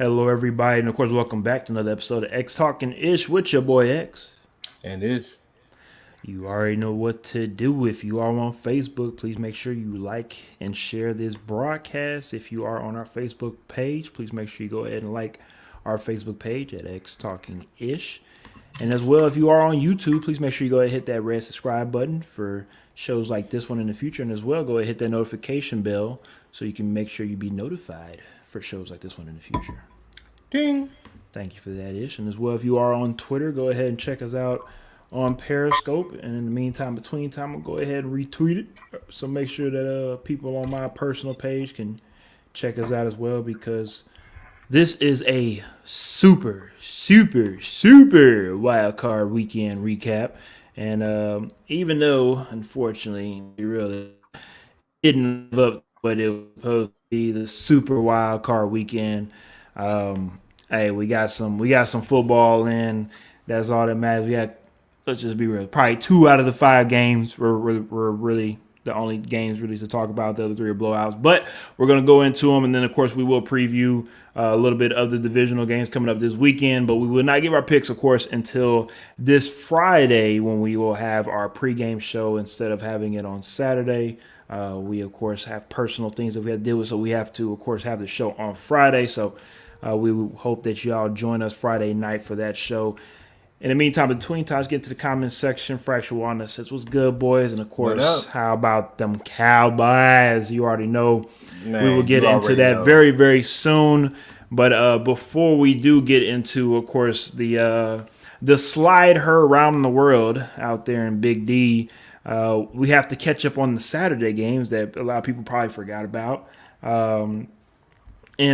Hello, everybody, and of course, welcome back to another episode of X Talking Ish with your boy X. And it's You already know what to do. If you are on Facebook, please make sure you like and share this broadcast. If you are on our Facebook page, please make sure you go ahead and like our Facebook page at X Talking Ish. And as well, if you are on YouTube, please make sure you go ahead and hit that red subscribe button for shows like this one in the future. And as well, go ahead and hit that notification bell so you can make sure you be notified for shows like this one in the future. ding. Thank you for that, Ish. And as well, if you are on Twitter, go ahead and check us out on Periscope. And in the meantime, between time, I'll go ahead and retweet it. So make sure that people on my personal page can check us out as well, because this is a super wild card weekend recap. And even though, unfortunately, we really didn't live up what it was supposed to be, the super wild card weekend. Hey, we got some football in. That's all that matters. We had, let's just be real, probably 2 out of the 5 games were really the only games really to talk about. The other 3 are blowouts, but we're gonna go into them, and then of course we will preview a little bit of the divisional games coming up this weekend. But we will not give our picks, of course, until this Friday, when we will have our pregame show instead of having it on Saturday. We of course have personal things that we have to deal with, so we have to, of course, have the show on Friday. So we hope that y'all join us Friday night for that show. In the meantime, between times, get to the comment section. Fractual Wellness says, "What's good, boys?" And of What course, up? how about them Cowboys? You already know. We will Man, get you into already that know. very soon. But before we do get into, of course, the slide her around the world out there in Big D, we have to catch up on the Saturday games that a lot of people probably forgot about. And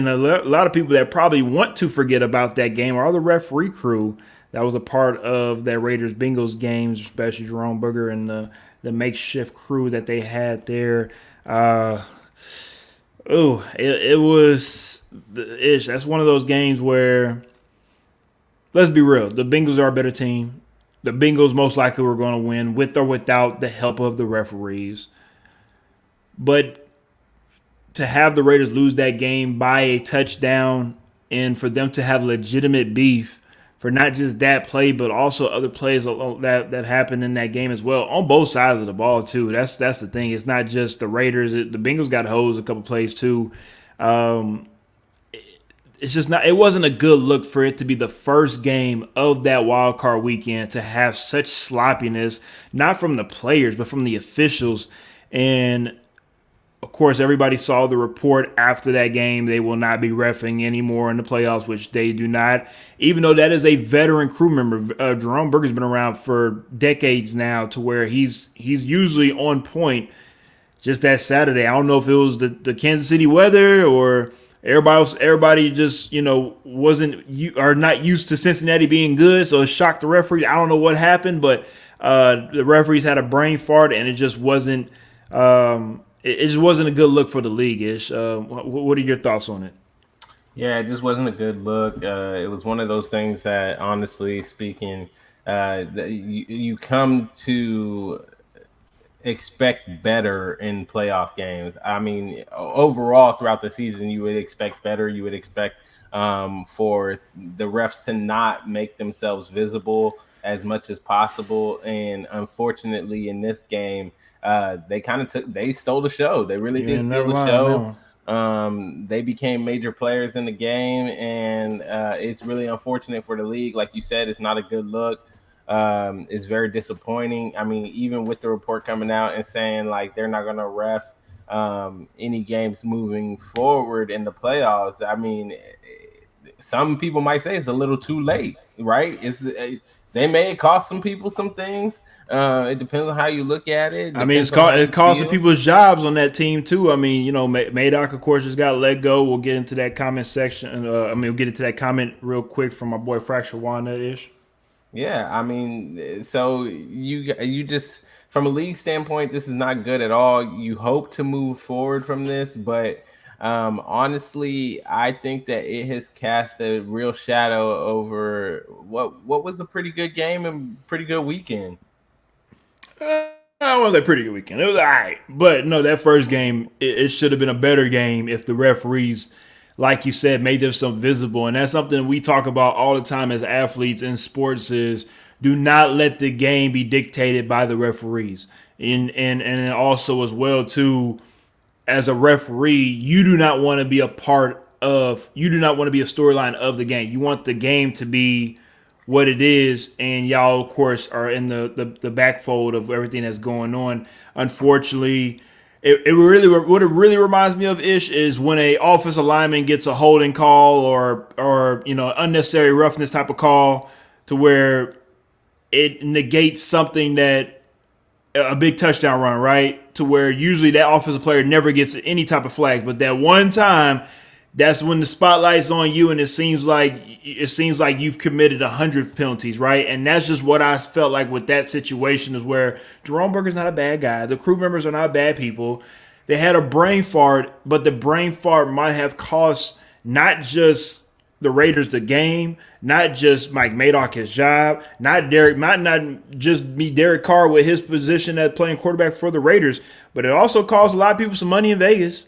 a lot of people that probably want to forget about that game are the referee crew that was a part of that Raiders Bengals games, especially Jerome Berger and the makeshift crew that they had there. It was the ish. That's one of those games where, let's be real, the Bengals are a better team. The Bengals most likely were going to win with or without the help of the referees. But to have the Raiders lose that game by a touchdown, and for them to have legitimate beef for not just that play but also other plays that happened in that game as well on both sides of the ball too. That's the thing. It's not just the Raiders. The Bengals got hosed a couple plays too. Um, it's just not. It wasn't a good look for it to be the first game of that wild card weekend to have such sloppiness, not from the players but from the officials. And of course, everybody saw the report after that game. They will not be reffing anymore in the playoffs, which they do not. Even though that is a veteran crew member, Jerome Berger's been around for decades now, to where he's usually on point. Just that Saturday, I don't know if it was the Kansas City weather or everybody just wasn't or not used to Cincinnati being good, so it shocked the referee. I don't know what happened, but the referees had a brain fart, and it just wasn't. It just wasn't a good look for the league. Ish. What are your thoughts on it? Yeah, it just wasn't a good look. It was one of those things that, honestly speaking, that you come to expect better in playoff games. I mean, overall throughout the season, you would expect better. You would expect for the refs to not make themselves visible as much as possible. And unfortunately, in this game, they stole the show. They really You did ain't steal never the lying on that show. one. They became major players in the game, and it's really unfortunate for the league. Like you said, it's not a good look. It's very disappointing. I mean, even with the report coming out and saying like they're not going to ref any games moving forward in the playoffs. I mean, some people might say it's a little too late, right? They may cost some people some things. It depends on how you look at it. It I mean, depends on how it you cost some feel. people's jobs on that team too. I mean, Madoc, of course, just got let go. We'll get into that comment section. We'll get into that comment real quick from my boy Fracture Wanda ish. Yeah, I mean, so you just from a league standpoint, this is not good at all. You hope to move forward from this, but honestly, I think that it has cast a real shadow over what was a pretty good game and pretty good weekend. It was a pretty good weekend. It was all right, but no, that first game it should have been a better game if the referees like you said, made themselves visible. And that's something we talk about all the time as athletes in sports is do not let the game be dictated by the referees. And also as well too, as a referee, you do not want to be a part of, you do not want to be a storyline of the game. You want the game to be what it is, and y'all, of course, are in the backfold of everything that's going on. Unfortunately, it really what it really reminds me of Ish is when a offensive lineman gets a holding call or unnecessary roughness type of call to where it negates something that a big touchdown run, right? To where usually that offensive player never gets any type of flags, but that one time, that's when the spotlight's on you, and it seems like you've committed 100 penalties, right? And that's just what I felt like with that situation is where Jerome Berger's not a bad guy. The crew members are not bad people. They had a brain fart, but the brain fart might have cost not just the Raiders the game, not just Mike Madoff his job, not just be Derek Carr with his position at playing quarterback for the Raiders, but it also cost a lot of people some money in Vegas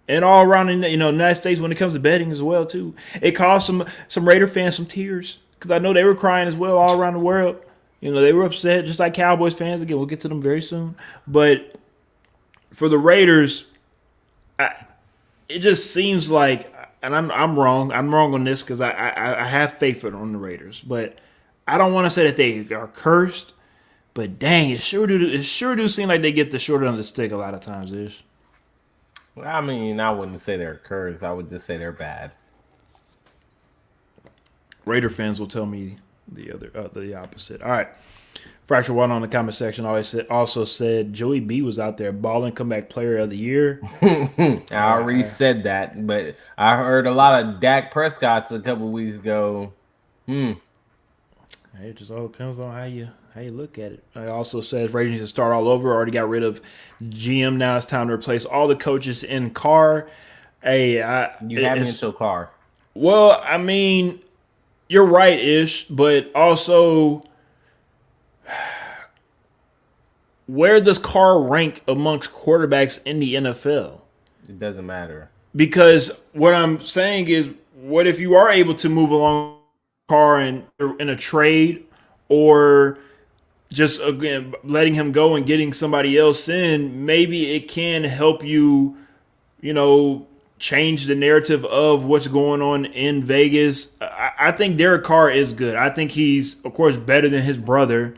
and all around in the United States when it comes to betting as well too. It cost some Raider fans some tears because I know they were crying as well all around the world. They were upset just like Cowboys fans. Again, we'll get to them very soon, but for the Raiders, it just seems like, and I'm wrong. I'm wrong on this because I have faith on the Raiders, but I don't want to say that they are cursed. But dang, it sure do seem like they get the short end of the stick a lot of times. Ish. I mean, I wouldn't say they're cursed. I would just say they're bad. Raider fans will tell me the opposite. All right. Fracture One on the comment section also said Joey B was out there balling, comeback player of the year. I already said that, but I heard a lot of Dak Prescott's a couple weeks ago. It just all depends on how you look at it. It also says Raiders need to start all over. Already got rid of GM. Now it's time to replace all the coaches in Carr. You have me until Carr. Well, I mean, you're right, Ish, but also, where does Carr rank amongst quarterbacks in the NFL? It doesn't matter. Because what I'm saying is, what if you are able to move along Carr in a trade, or just again letting him go and getting somebody else in? Maybe it can help you, change the narrative of what's going on in Vegas. I think Derek Carr is good. I think he's, of course, better than his brother.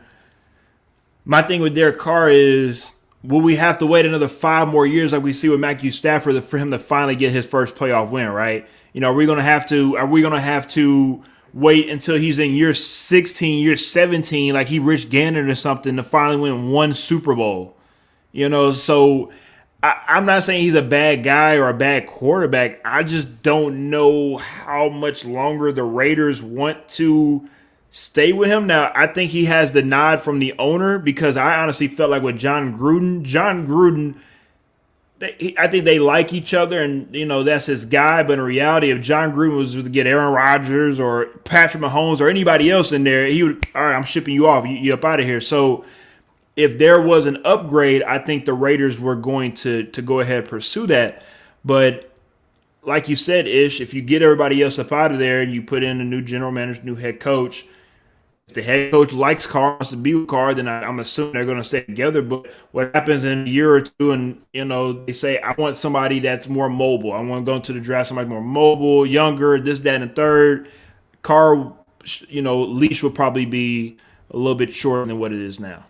My thing with Derek Carr is, will we have to wait another 5 more years like we see with Matthew Stafford for him to finally get his first playoff win, right? Are we going to have to wait until he's in year 16, year 17, like he Rich Gannon or something, to finally win one Super Bowl? So I'm not saying he's a bad guy or a bad quarterback. I just don't know how much longer the Raiders want to stay with him. Now, I think he has the nod from the owner, because I honestly felt like with John Gruden, I think they like each other, and that's his guy. But in reality, if John Gruden was to get Aaron Rodgers or Patrick Mahomes or anybody else in there, he would, all right, I'm shipping you off. You up out of here. So if there was an upgrade, I think the Raiders were going to go ahead and pursue that. But like you said, Ish, if you get everybody else up out of there and you put in a new general manager, new head coach, if the head coach likes Carr, wants to be with Carr, then I'm assuming they're going to stay together. But what happens in a year or two, and they say, I want somebody that's more mobile. I want to go into the draft somebody more mobile, younger, this, that, and the third. Carr, leash will probably be a little bit shorter than what it is now.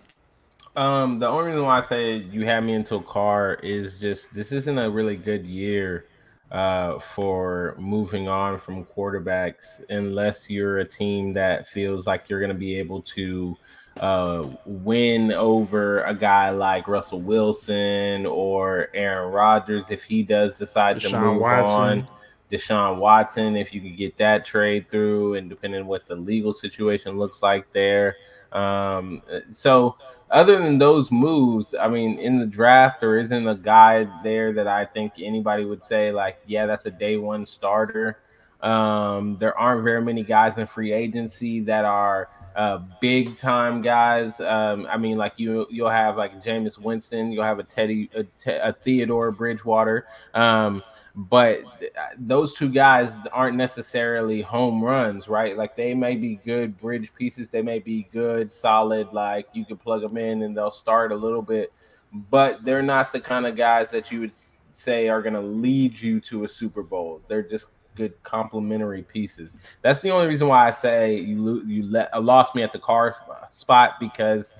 The only reason why I say you have me until Carr is just this isn't a really good year for moving on from quarterbacks, unless you're a team that feels like you're going to be able to win over a guy like Russell Wilson or Aaron Rodgers if he does decide to move on. Deshaun Watson, if you could get that trade through, and depending on what the legal situation looks like there. So other than those moves, I mean, in the draft, there isn't a guy there that I think anybody would say, like, yeah, that's a day one starter. There aren't very many guys in free agency that are big time guys. I mean, like you'll have like Jameis Winston, you'll have a Theodore Bridgewater. but those two guys aren't necessarily home runs, right? Like they may be good bridge pieces, they may be good, solid, like you can plug them in and they'll start a little bit, but they're not the kind of guys that you would say are going to lead you to a Super Bowl. They're just good complementary pieces. That's the only reason why I say you lost me at the Carr spot, because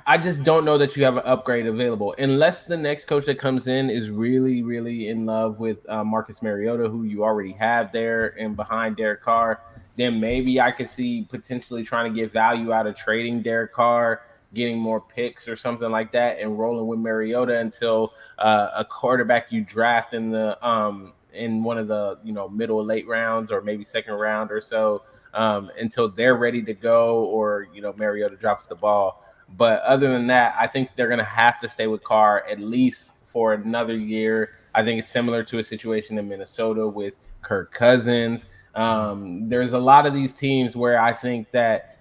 I just don't know that you have an upgrade available unless the next coach that comes in is really, really in love with Marcus Mariota, who you already have there and behind Derek Carr. Then maybe I could see potentially trying to get value out of trading Derek Carr, getting more picks or something like that, and rolling with Mariota until a quarterback you draft in one of the middle or late rounds or maybe second round or so, until they're ready to go, or Mariota drops the ball. But other than that, I think they're going to have to stay with Carr at least for another year. I think it's similar to a situation in Minnesota with Kirk Cousins. There's a lot of these teams where I think that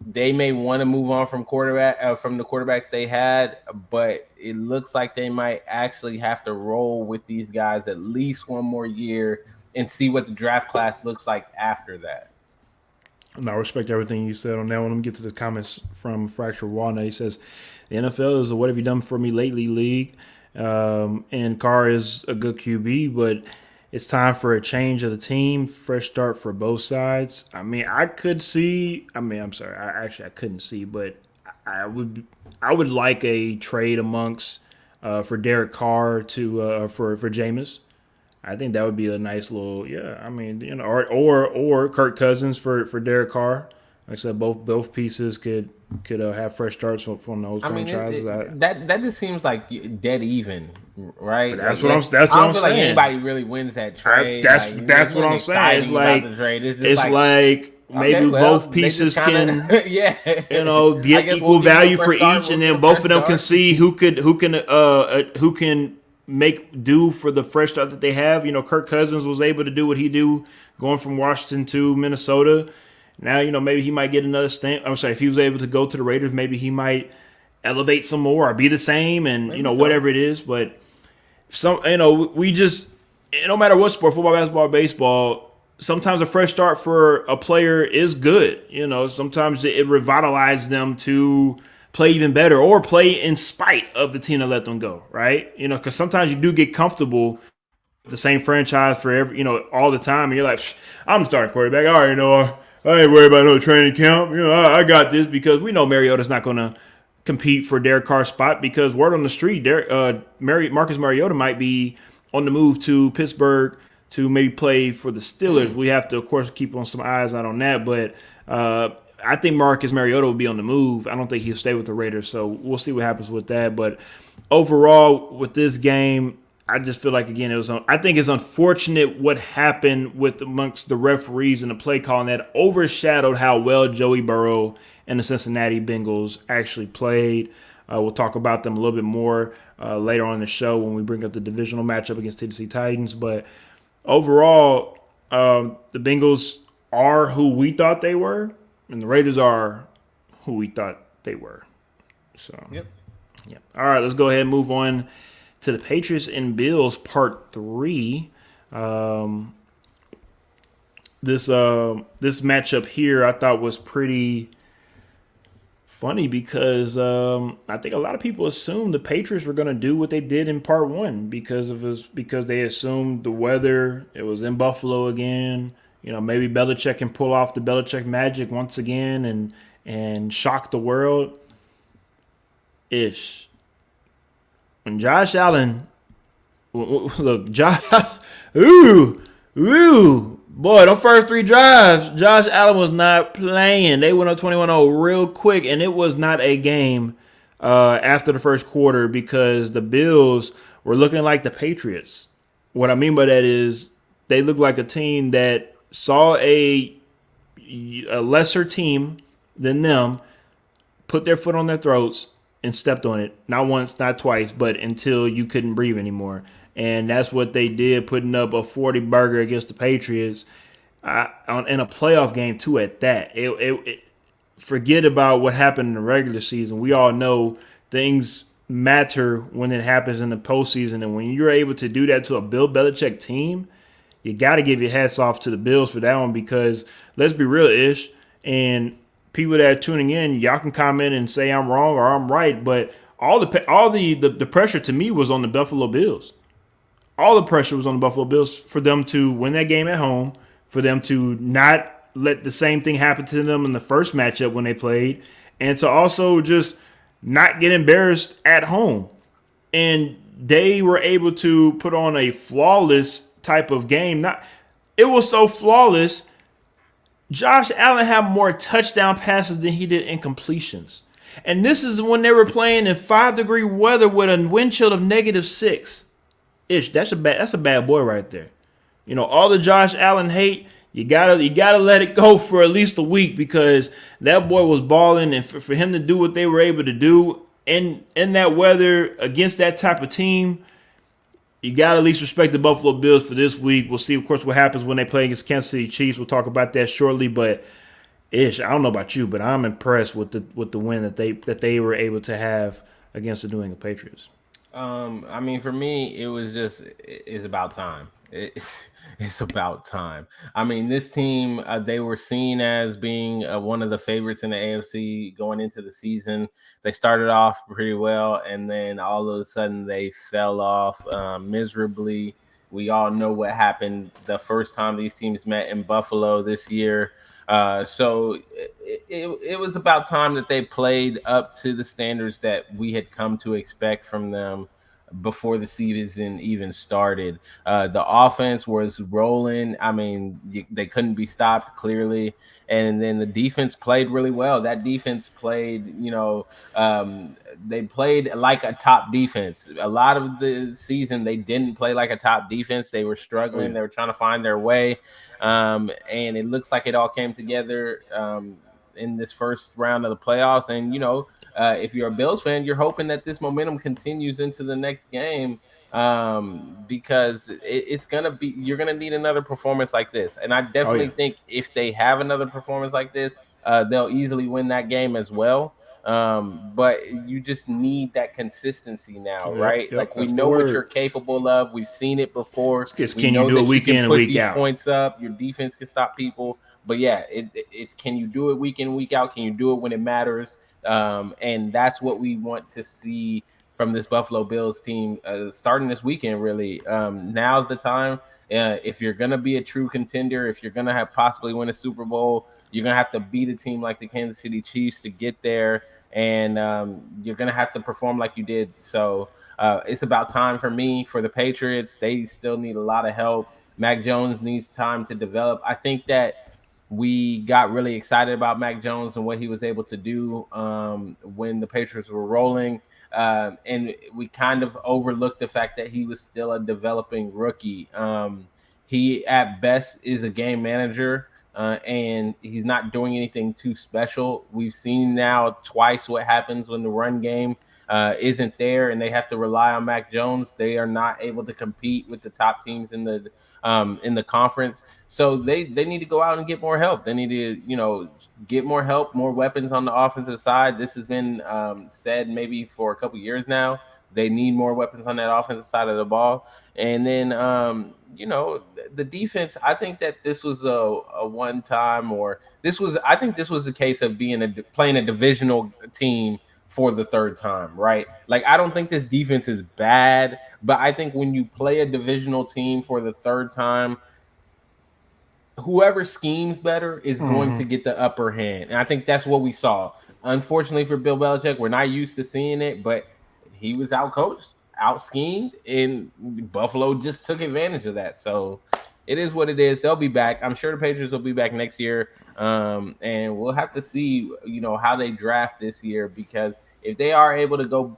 they may want to move on from the quarterbacks they had, but it looks like they might actually have to roll with these guys at least one more year and see what the draft class looks like after that. And I respect everything you said on that one. Let me get to the comments from Fractured Walnut. He says, the NFL is a what have you done for me lately league. And Carr is a good QB, but it's time for a change of the team, fresh start for both sides. I mean, I couldn't see, but I would like a trade amongst for Derek Carr to for Jameis. I think that would be a nice little, or Kirk Cousins for Derek Carr. Like I said, both pieces could have fresh starts from those franchises. That just seems like dead even, right? That's what I'm saying. Like anybody really wins that trade. That's what I'm saying. It's like maybe both pieces can get equal value for each, and then both of them can see who can make do for the fresh start that they have. Kirk Cousins was able to do what he do going from Washington to Minnesota. Now, maybe he might get another stamp. I'm sorry, if he was able to go to the Raiders, maybe he might elevate some more or be the same, and whatever it is. But we just, no matter what sport, football, basketball, baseball, sometimes a fresh start for a player is good. Sometimes it revitalizes them to play even better or play in spite of the team that let them go, right? Because sometimes you do get comfortable with the same franchise for all the time, and you're like, I'm the starting quarterback. I already know. I ain't worried about no training camp. I got this, because we know Mariota's not going to compete for Derek Carr's spot, because word on the street, Marcus Mariota might be on the move to Pittsburgh to maybe play for the Steelers. We have to, of course, keep on some eyes out on that, but I think Marcus Mariota will be on the move. I don't think he'll stay with the Raiders, so we'll see what happens with that. But overall, with this game, I just feel like, again, I think it's unfortunate what happened amongst the referees and the play calling that overshadowed how well Joey Burrow and the Cincinnati Bengals actually played. We'll talk about them a little bit more later on in the show when we bring up the divisional matchup against Tennessee Titans. But overall, the Bengals are who we thought they were, and the Raiders are who we thought they were. So, yep. All right, let's go ahead and move on to the Patriots and Bills Part 3. This matchup here I thought was pretty funny, because I think a lot of people assumed the Patriots were going to do what they did in Part 1 because they assumed the weather. It was in Buffalo again. Maybe Belichick can pull off the Belichick magic once again and shock the world. Ish. When Josh Allen, boy, the first 3 drives, Josh Allen was not playing. They went up 21-0 real quick, and it was not a game after the first quarter, because the Bills were looking like the Patriots. What I mean by that is they looked like a team that saw a lesser team than them, put their foot on their throats, and stepped on it. Not once, not twice, but until you couldn't breathe anymore. And that's what they did, putting up a 40 burger against the Patriots in a playoff game, too, at that. Forget about what happened in the regular season. We all know things matter when it happens in the postseason. And when you're able to do that to a Bill Belichick team, you got to give your hats off to the Bills for that one, because let's be real, Ish, and people that are tuning in, y'all can comment and say I'm wrong or I'm right, but all the pressure to me was on the Buffalo Bills. All the pressure was on the Buffalo Bills for them to win that game at home, for them to not let the same thing happen to them in the first matchup when they played, and to also just not get embarrassed at home. And they were able to put on a flawless type of game. Not, it was so flawless. Josh Allen had more touchdown passes than he did incompletions. And this is when they were playing in 5-degree weather with a wind chill of -6. Ish, that's a bad boy right there. You know, all the Josh Allen hate, you gotta let it go for at least a week, because that boy was balling, and for him to do what they were able to do in that weather against that type of team, you got to at least respect the Buffalo Bills for this week. We'll see, of course, what happens when they play against Kansas City Chiefs. We'll talk about that shortly. But Ish, I don't know about you, but I'm impressed with the win that they were able to have against the New England Patriots. I mean, for me, it's about time. It's about time. I mean, this team, they were seen as being one of the favorites in the AFC going into the season. They started off pretty well, and then all of a sudden they fell off miserably. We all know what happened the first time these teams met in Buffalo this year. So it was about time that they played up to the standards that we had come to expect from them before the season even started. The offense was rolling. I mean, they couldn't be stopped clearly. And then the defense played really well. That defense played, they played like a top defense. A lot of the season, they didn't play like a top defense. They were struggling. Oh, yeah. They were trying to find their way. And it looks like it all came together in this first round of the playoffs. And, if you're a Bills fan, you're hoping that this momentum continues into the next game, because it's going to be, you're going to need another performance like this. And I definitely think if they have another performance like this, they'll easily win that game as well. But you just need that consistency now, right? Like, we know what you're capable of. We've seen it before. Can you do it week in and week out? Points up. Your defense can stop people. But yeah, it's can you do it week in, week out? Can you do it when it matters? And that's what we want to see from this Buffalo Bills team starting this weekend, really. Now's the time. If you're going to be a true contender, if you're going to have possibly win a Super Bowl, you're going to have to beat a team like the Kansas City Chiefs to get there. And you're going to have to perform like you did. So it's about time for me, for the Patriots. They still need a lot of help. Mac Jones needs time to develop. I think that we got really excited about Mac Jones and what he was able to do when the Patriots were rolling. And we kind of overlooked the fact that he was still a developing rookie. He, at best, is a game manager, and he's not doing anything too special. We've seen now twice what happens when the run game isn't there and they have to rely on Mac Jones. They are not able to compete with the top teams in the conference. So they need to go out and get more help. They need to, get more help, more weapons on the offensive side. This has been said maybe for a couple years now. They need more weapons on that offensive side of the ball. And then, the defense, I think that this was a one time, I think this was the case of playing a divisional team for the third time, right? Like, I don't think this defense is bad, but I think when you play a divisional team for the third time, whoever schemes better is going to get the upper hand. And I think that's what we saw. Unfortunately for Bill Belichick, we're not used to seeing it, but he was out-coached, out-schemed, and Buffalo just took advantage of that. So it is what it is. They'll be back. I'm sure the Patriots will be back next year. And we'll have to see, how they draft this year, because if they are able to go,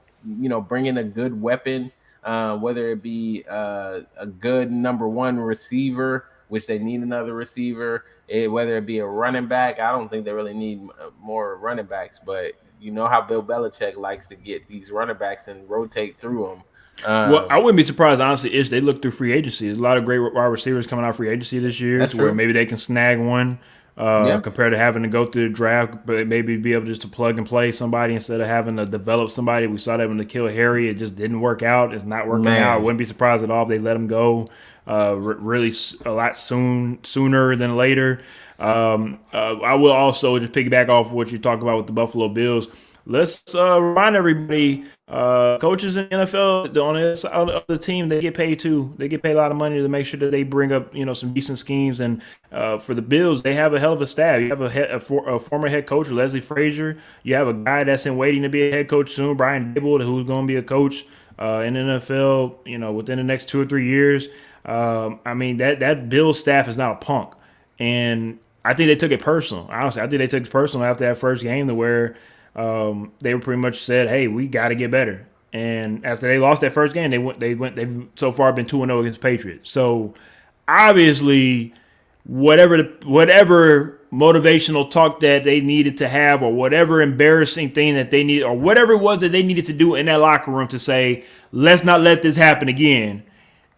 bring in a good weapon, whether it be a good number one receiver, which they need another receiver, whether it be a running back. I don't think they really need more running backs, but you know how Bill Belichick likes to get these running backs and rotate through them. Well, I wouldn't be surprised, honestly, if they look through free agency. There's a lot of great wide receivers coming out of free agency this year, where maybe they can snag one Yeah. compared to having to go through the draft, but maybe be able just to plug and play somebody instead of having to develop somebody. We saw that when the kill Harry, it just didn't work out. It's not working out. I Man. wouldn't be surprised at all if they let him go really a lot sooner than later. I will also just piggyback off what you talk about with the Buffalo Bills. Let's remind everybody, coaches in the NFL on the side of the team, they get paid too. They get paid a lot of money to make sure that they bring up some decent schemes. And for the Bills, they have a hell of a staff. You have a former head coach, Leslie Frazier. You have a guy that's in waiting to be a head coach soon, Brian Dable, who's going to be a coach in the NFL. Within the next 2 or 3 years. I mean that Bills staff is not a punk, and I think they took it personal. Honestly, I think they took it personal after that first game to where they were pretty much said, "Hey, we got to get better." And after they lost that first game, they've so far been 2-0 against the Patriots. So obviously, whatever motivational talk that they needed to have, or whatever embarrassing thing that they needed, or whatever it was that they needed to do in that locker room to say, "Let's not let this happen again,"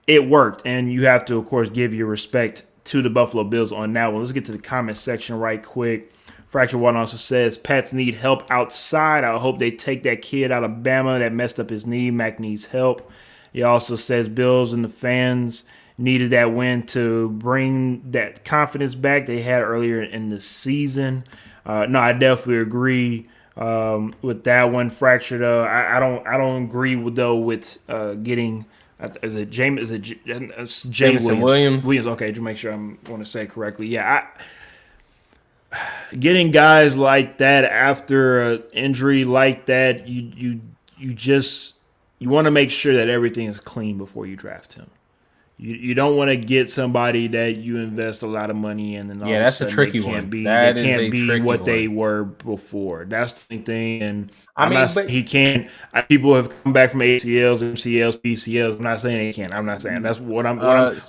it worked. And you have to, of course, give your respect to the Buffalo Bills on that one. Let's get to the comment section right quick. Fracture One also says, Pats need help outside. I hope they take that kid out of Bama that messed up his knee. Mac needs help. He also says Bills and the fans needed that win to bring that confidence back they had earlier in the season. No, I definitely agree with that one. Fractured. I don't agree with getting. Is it James? It's Jameson Williams. Okay, to make sure I want to say it correctly. Yeah, getting guys like that after an injury like that, you want to make sure that everything is clean before you draft him. You don't want to get somebody that you invest a lot of money in, and all of a that's sudden a tricky they can't one. be That they is can't a be tricky what one. they were before. That's the thing. And But he can't. People have come back from ACLs, MCLs, PCLs. I'm not saying they can't. I'm not saying that's what I'm.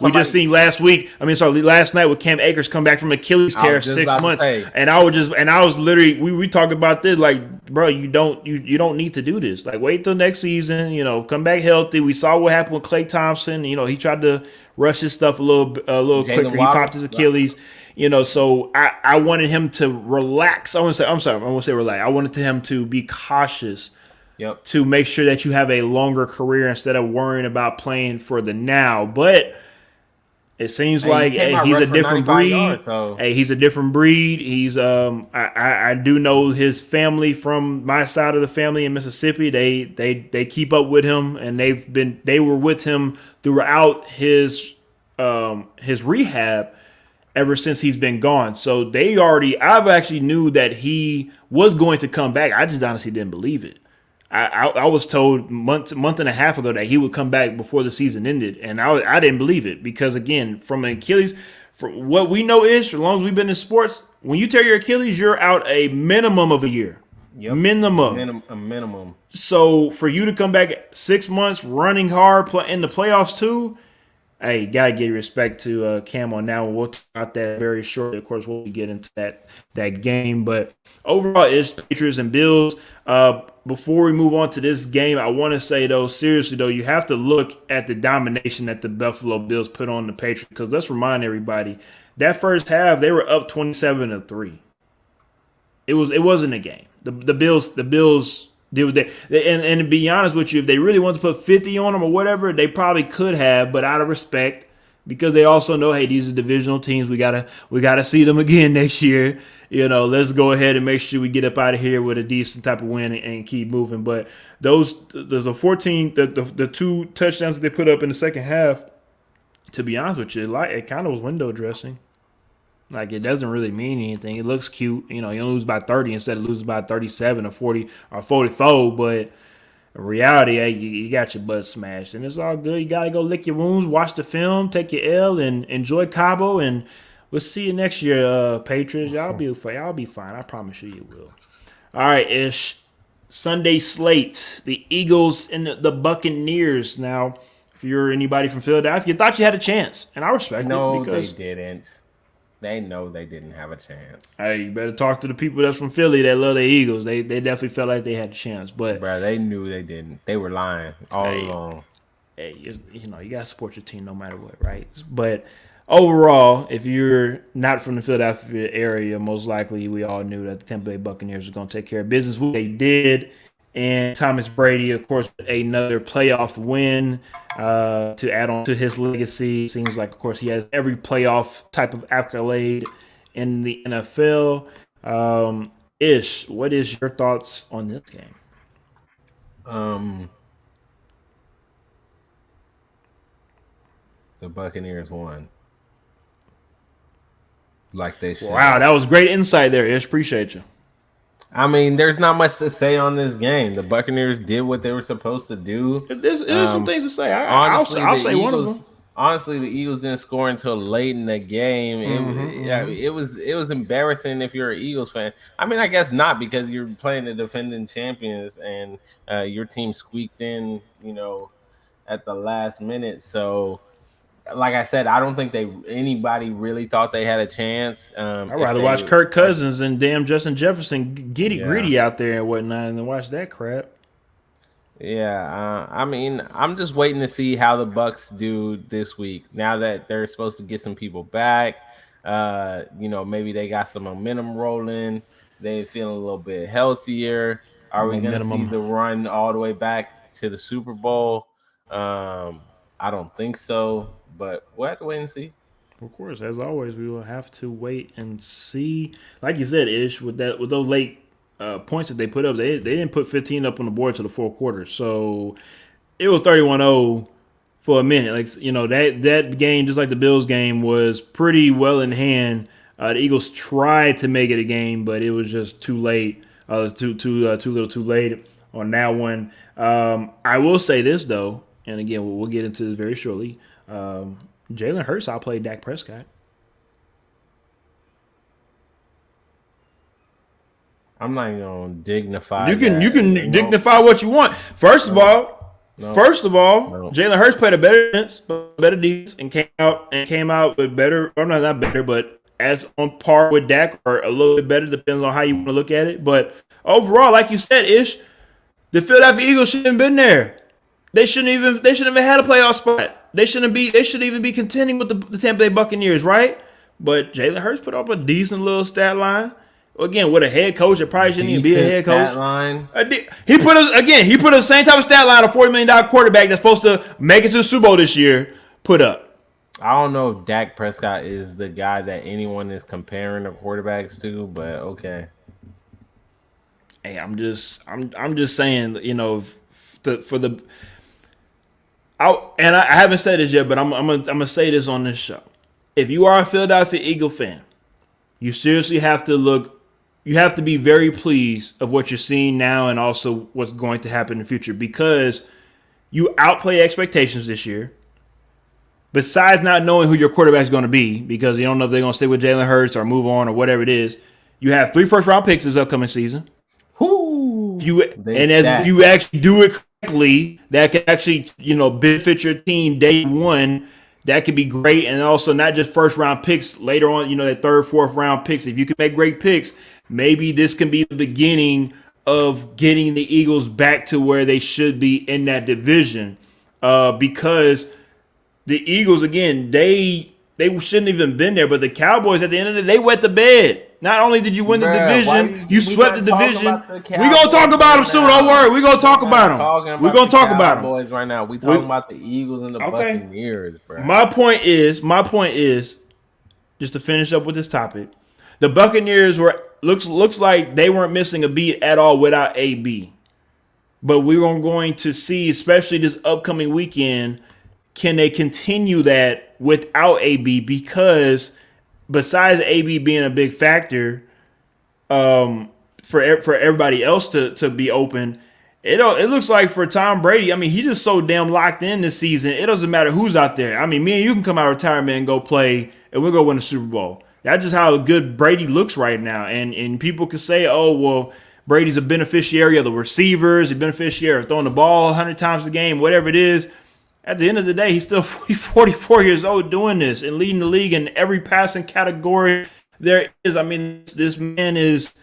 We just seen last night with Cam Akers come back from Achilles tear 6 months, and I was literally we talked about this like, bro, you don't need to do this. Like, wait till next season. Come back healthy. We saw what happened with Klay Thompson. He tried to rush his stuff a little quicker. He popped his Achilles. So I wanted him to relax. I want to say relax. I wanted him to be cautious. Yep. To make sure that you have a longer career instead of worrying about playing for the now. But it seems like he's a different breed. He's a different breed. He's I do know his family from my side of the family in Mississippi. They keep up with him, and they were with him throughout his rehab ever since he's been gone. So I've actually knew that he was going to come back. I just honestly didn't believe it. I was told month and a half ago that he would come back before the season ended, and I didn't believe it because, again, from an Achilles, from what we know is, as long as we've been in sports, when you tear your Achilles, you're out a minimum of a year. Yep. Minimum. So for you to come back 6 months running hard in the playoffs too, hey, you gotta give respect to Cam on that one. We'll talk about that very shortly. Of course, we'll get into that game. But overall, it's Patriots and Bills. Before we move on to this game, I want to say, though, seriously, though, you have to look at the domination that the Buffalo Bills put on the Patriots. Because let's remind everybody, that first half, they were up 27-3. It wasn't a game. The Bills did what and to be honest with you, if they really wanted to put 50 on them or whatever, they probably could have, but out of respect, because they also know, hey, these are divisional teams. We gotta see them again next year. Let's go ahead and make sure we get up out of here with a decent type of win and keep moving. But there's a 14, the 2 touchdowns that they put up in the second half. To be honest with you, it kind of was window dressing. Like, it doesn't really mean anything. It looks cute. You lose by 30 instead of losing by 37 or 40 or 44. But in reality, hey, you got your butt smashed. And it's all good. You got to go lick your wounds, watch the film, take your L, and enjoy Cabo. And we'll see you next year, Patriots. Y'all be fine. I promise you will. All right, Ish. Sunday slate. The Eagles and the Buccaneers. Now, if you're anybody from Philadelphia, you thought you had a chance. And I respect it. No, they didn't. They know they didn't have a chance. Hey, you better talk to the people that's from Philly that love the Eagles. They definitely felt like they had a chance. But, bro, they knew they didn't. They were lying all along. Hey, you got to support your team no matter what, right? But overall, if you're not from the Philadelphia area, most likely we all knew that the Tampa Bay Buccaneers were going to take care of business, which they did. And Thomas Brady, of course, another playoff win to add on to his legacy. Seems like, of course, he has every playoff type of accolade in the NFL. Ish, what is your thoughts on this game? The Buccaneers won. Like they should. Wow, that was great insight there, Ish. Appreciate you. I mean, there's not much to say on this game. The Buccaneers did what they were supposed to do. There's some things to say. Honestly, I'll say Eagles, one of them. Honestly, the Eagles didn't score until late in the game. It was embarrassing if you're an Eagles fan. I mean, I guess not, because you're playing the defending champions and your team squeaked in, at the last minute. So, like I said, I don't think anybody really thought they had a chance. I'd rather watch Kirk Cousins and damn Justin Jefferson greedy out there and whatnot than watch that crap. Yeah, I mean, I'm just waiting to see how the Bucs do this week. Now that they're supposed to get some people back, maybe they got some momentum rolling. They're feeling a little bit healthier. Are we going to see the run all the way back to the Super Bowl? I don't think so, but we'll have to wait and see. Of course, as always, we will have to wait and see. Like you said, Ish, with those late points that they put up, they didn't put 15 up on the board to the fourth quarter, so it was 31-0 for a minute. Like that game, just like the Bills game, was pretty well in hand. The Eagles tried to make it a game, but it was just too late. It was too little, too late on that one. I will say this though. And again, we'll get into this very shortly. Jalen Hurts outplayed Dak Prescott. I'm not even gonna dignify. You can dignify what you want. First of all, Jalen Hurts played a better defense, and came out with better, or not better, but as on par with Dak, or a little bit better, depends on how you want to look at it. But overall, like you said, Ish, the Philadelphia Eagles shouldn't have been there. They shouldn't even had a playoff spot. They shouldn't even be contending with the Tampa Bay Buccaneers, right? But Jalen Hurts put up a decent little stat line. Again, with a head coach that probably shouldn't even be a head coach. He put the same type of stat line a $40 million quarterback that's supposed to make it to the Super Bowl this year put up. I don't know if Dak Prescott is the guy that anyone is comparing the quarterbacks to, but okay. Hey, I'm just saying, I haven't said this yet, but I'm gonna say this on this show. If you are a Philadelphia Eagle fan, you seriously have to look. You have to be very pleased of what you're seeing now, and also what's going to happen in the future, because you outplay expectations this year. Besides not knowing who your quarterback is going to be, because you don't know if they're going to stay with Jalen Hurts or move on or whatever it is, you have 3 first-round picks this upcoming season. If you actually do it correctly, that can actually, benefit your team day one. That could be great. And also not just first round picks later on, that 3rd, 4th round picks. If you can make great picks, maybe this can be the beginning of getting the Eagles back to where they should be in that division. Because the Eagles, again, they shouldn't even been there. But the Cowboys, at the end of the day, they wet the bed. Not only did you win the division, you swept the division. We're going to talk about them soon. Don't worry. We're going to talk about them. We're going to talk about them. Cowboys right now. We're talking about the Eagles and the Buccaneers, bro. My point is, just to finish up with this topic, the Buccaneers looks like they weren't missing a beat at all without AB. But we're going to see, especially this upcoming weekend, can they continue that without AB? Because besides AB being a big factor for everybody else to be open, it looks like for Tom Brady, I mean, he's just so damn locked in this season. It doesn't matter who's out there. I mean, me and you can come out of retirement and go play, and we'll go win the Super Bowl. That's just how good Brady looks right now. And people can say, oh, well, Brady's a beneficiary of the receivers, a beneficiary of throwing the ball 100 times a game, whatever it is. At the end of the day, he's still 44 years old doing this and leading the league in every passing category there is. I mean, this man is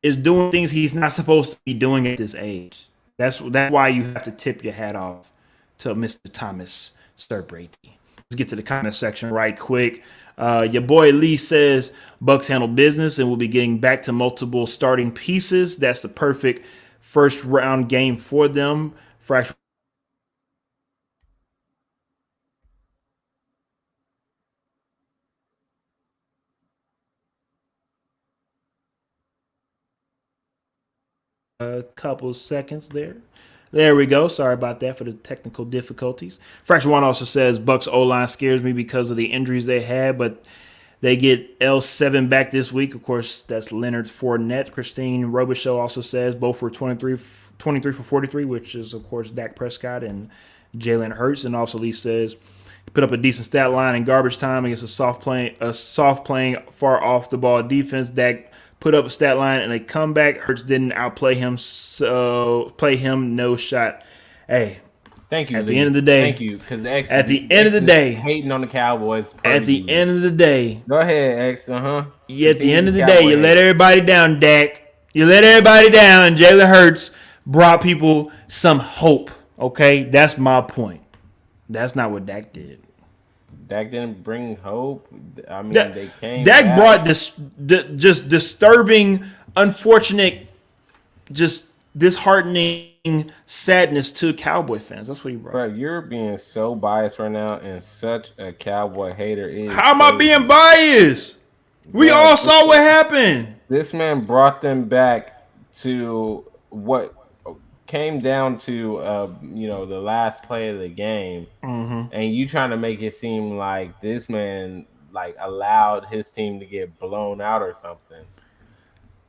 doing things he's not supposed to be doing at this age. That's why you have to tip your hat off to Mr. Thomas Sir Brady. get to the comment section right quick. Your boy Lee says Bucks handle business and will be getting back to multiple starting pieces. That's the perfect first round game for them. Fracture a couple seconds there. There we go. Sorry about that for the technical difficulties. Fracture One also says Bucks O-line scares me because of the injuries they had, but they get L7 back this week. Of course, that's Leonard Fournette. Christine Robichaux also says both for 23 for 43, which is, of course, Dak Prescott and Jalen Hurts. And also Lee says he put up a decent stat line in garbage time against a soft playing, far off the ball defense. Dak put up a stat line and a comeback. Hurts didn't outplay him, so play him no shot. Hey, thank you. At the end of the day, thank you. Because at the end of the day, hating on the Cowboys. At the end of the day, go ahead, X. Yeah, at the end of the day, you let everybody down, Dak. You let everybody down, and Jalen Hurts brought people some hope. Okay, that's my point. That's not what Dak did. Dak didn't bring hope. I mean, they came. Dak brought this just disturbing, unfortunate, just disheartening sadness to Cowboy fans. That's what he brought. Bro, you're being so biased right now and such a Cowboy hater. How am I being biased? We all saw what happened. This man brought them back to what came down to the last play of the game, and you trying to make it seem like this man allowed his team to get blown out or something.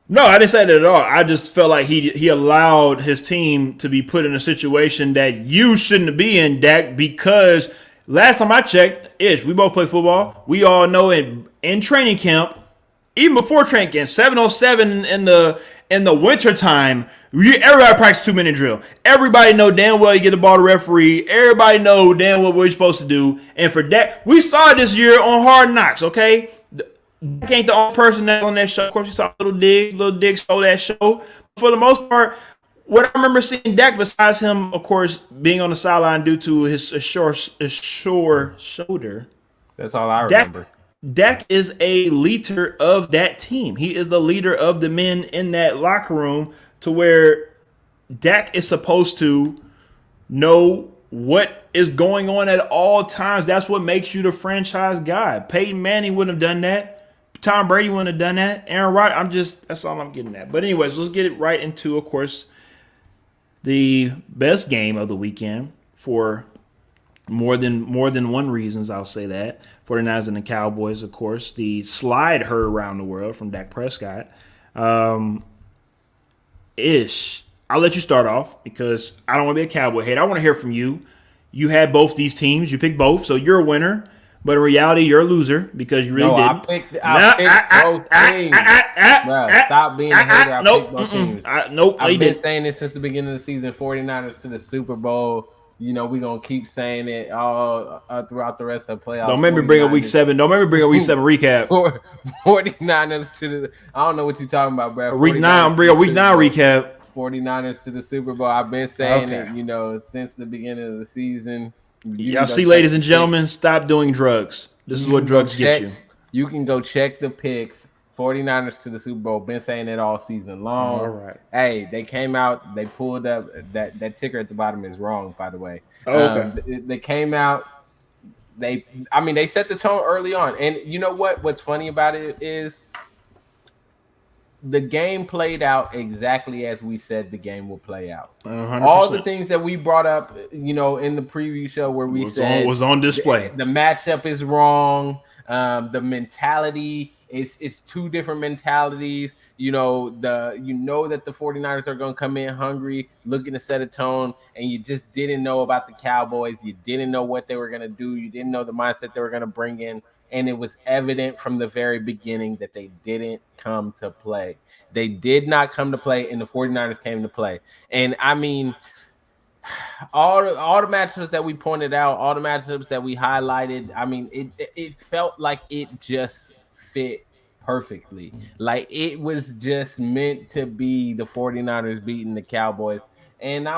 No, I didn't say that at all. I just felt like he allowed his team to be put in a situation that you shouldn't be in, Dak, because last time I checked, we both play football. We all know in training camp, even before training camp, 7:07 in the wintertime, everybody practice 2-minute drill. Everybody know damn well you get the ball to referee. Everybody know damn well what we're supposed to do. And for that, we saw it this year on Hard Knocks, okay? Dak ain't the only person that's on that show. Of course, we saw Little Dig stole that show. For the most part, what I remember seeing Dak, besides him, of course, being on the sideline due to his sore shoulder. That's all I remember. Dak is a leader of that team. He is the leader of the men in that locker room, to where Dak is supposed to know what is going on at all times. That's what makes you the franchise guy. Peyton Manning wouldn't have done that. Tom Brady wouldn't have done that. Aaron Rodgers, that's all I'm getting at. But anyways, let's get it right into, of course, the best game of the weekend for more than one reasons. I'll say that 49ers and the Cowboys, of course, the slide heard around the world from Dak Prescott. I'll let you start off because I don't want to be a Cowboy hater. I want to hear from you. You had both these teams. You picked both, so you're a winner. But in reality, you're a loser because you really didn't. I picked both teams. Stop being a hater. I picked both teams. I've been saying this since the beginning of the season. 49ers to the Super Bowl. We're going to keep saying it all throughout the rest of the playoffs. Don't make me bring a Week 7. Don't make me bring a Week 7 recap. 49ers to the – I don't know what you're talking about, bro. Week 9. I'm bringing a Week 9 recap. 49ers to the Super Bowl. I've been saying it, since the beginning of the season. Y'all see, ladies and gentlemen, stop doing drugs. This is what drugs get you. You can go check the picks. 49ers to the Super Bowl. Been saying it all season long. All right. Hey, they came out. They pulled up. That ticker at the bottom is wrong, by the way. Oh, okay. They came out. They set the tone early on. And you know what? What's funny about it is the game played out exactly as we said the game will play out. 100%. All the things that we brought up, in the preview show where we said was on display. The matchup is wrong. The mentality is two different mentalities. That the 49ers are going to come in hungry, looking to set a tone, and you just didn't know about the Cowboys. You didn't know what they were going to do. You didn't know the mindset they were going to bring in. And it was evident from the very beginning that they didn't come to play. They did not come to play, and the 49ers came to play. And all the matchups that we pointed out, all the matchups that we highlighted, it felt like it just fit perfectly. Like it was just meant to be the 49ers beating the Cowboys. And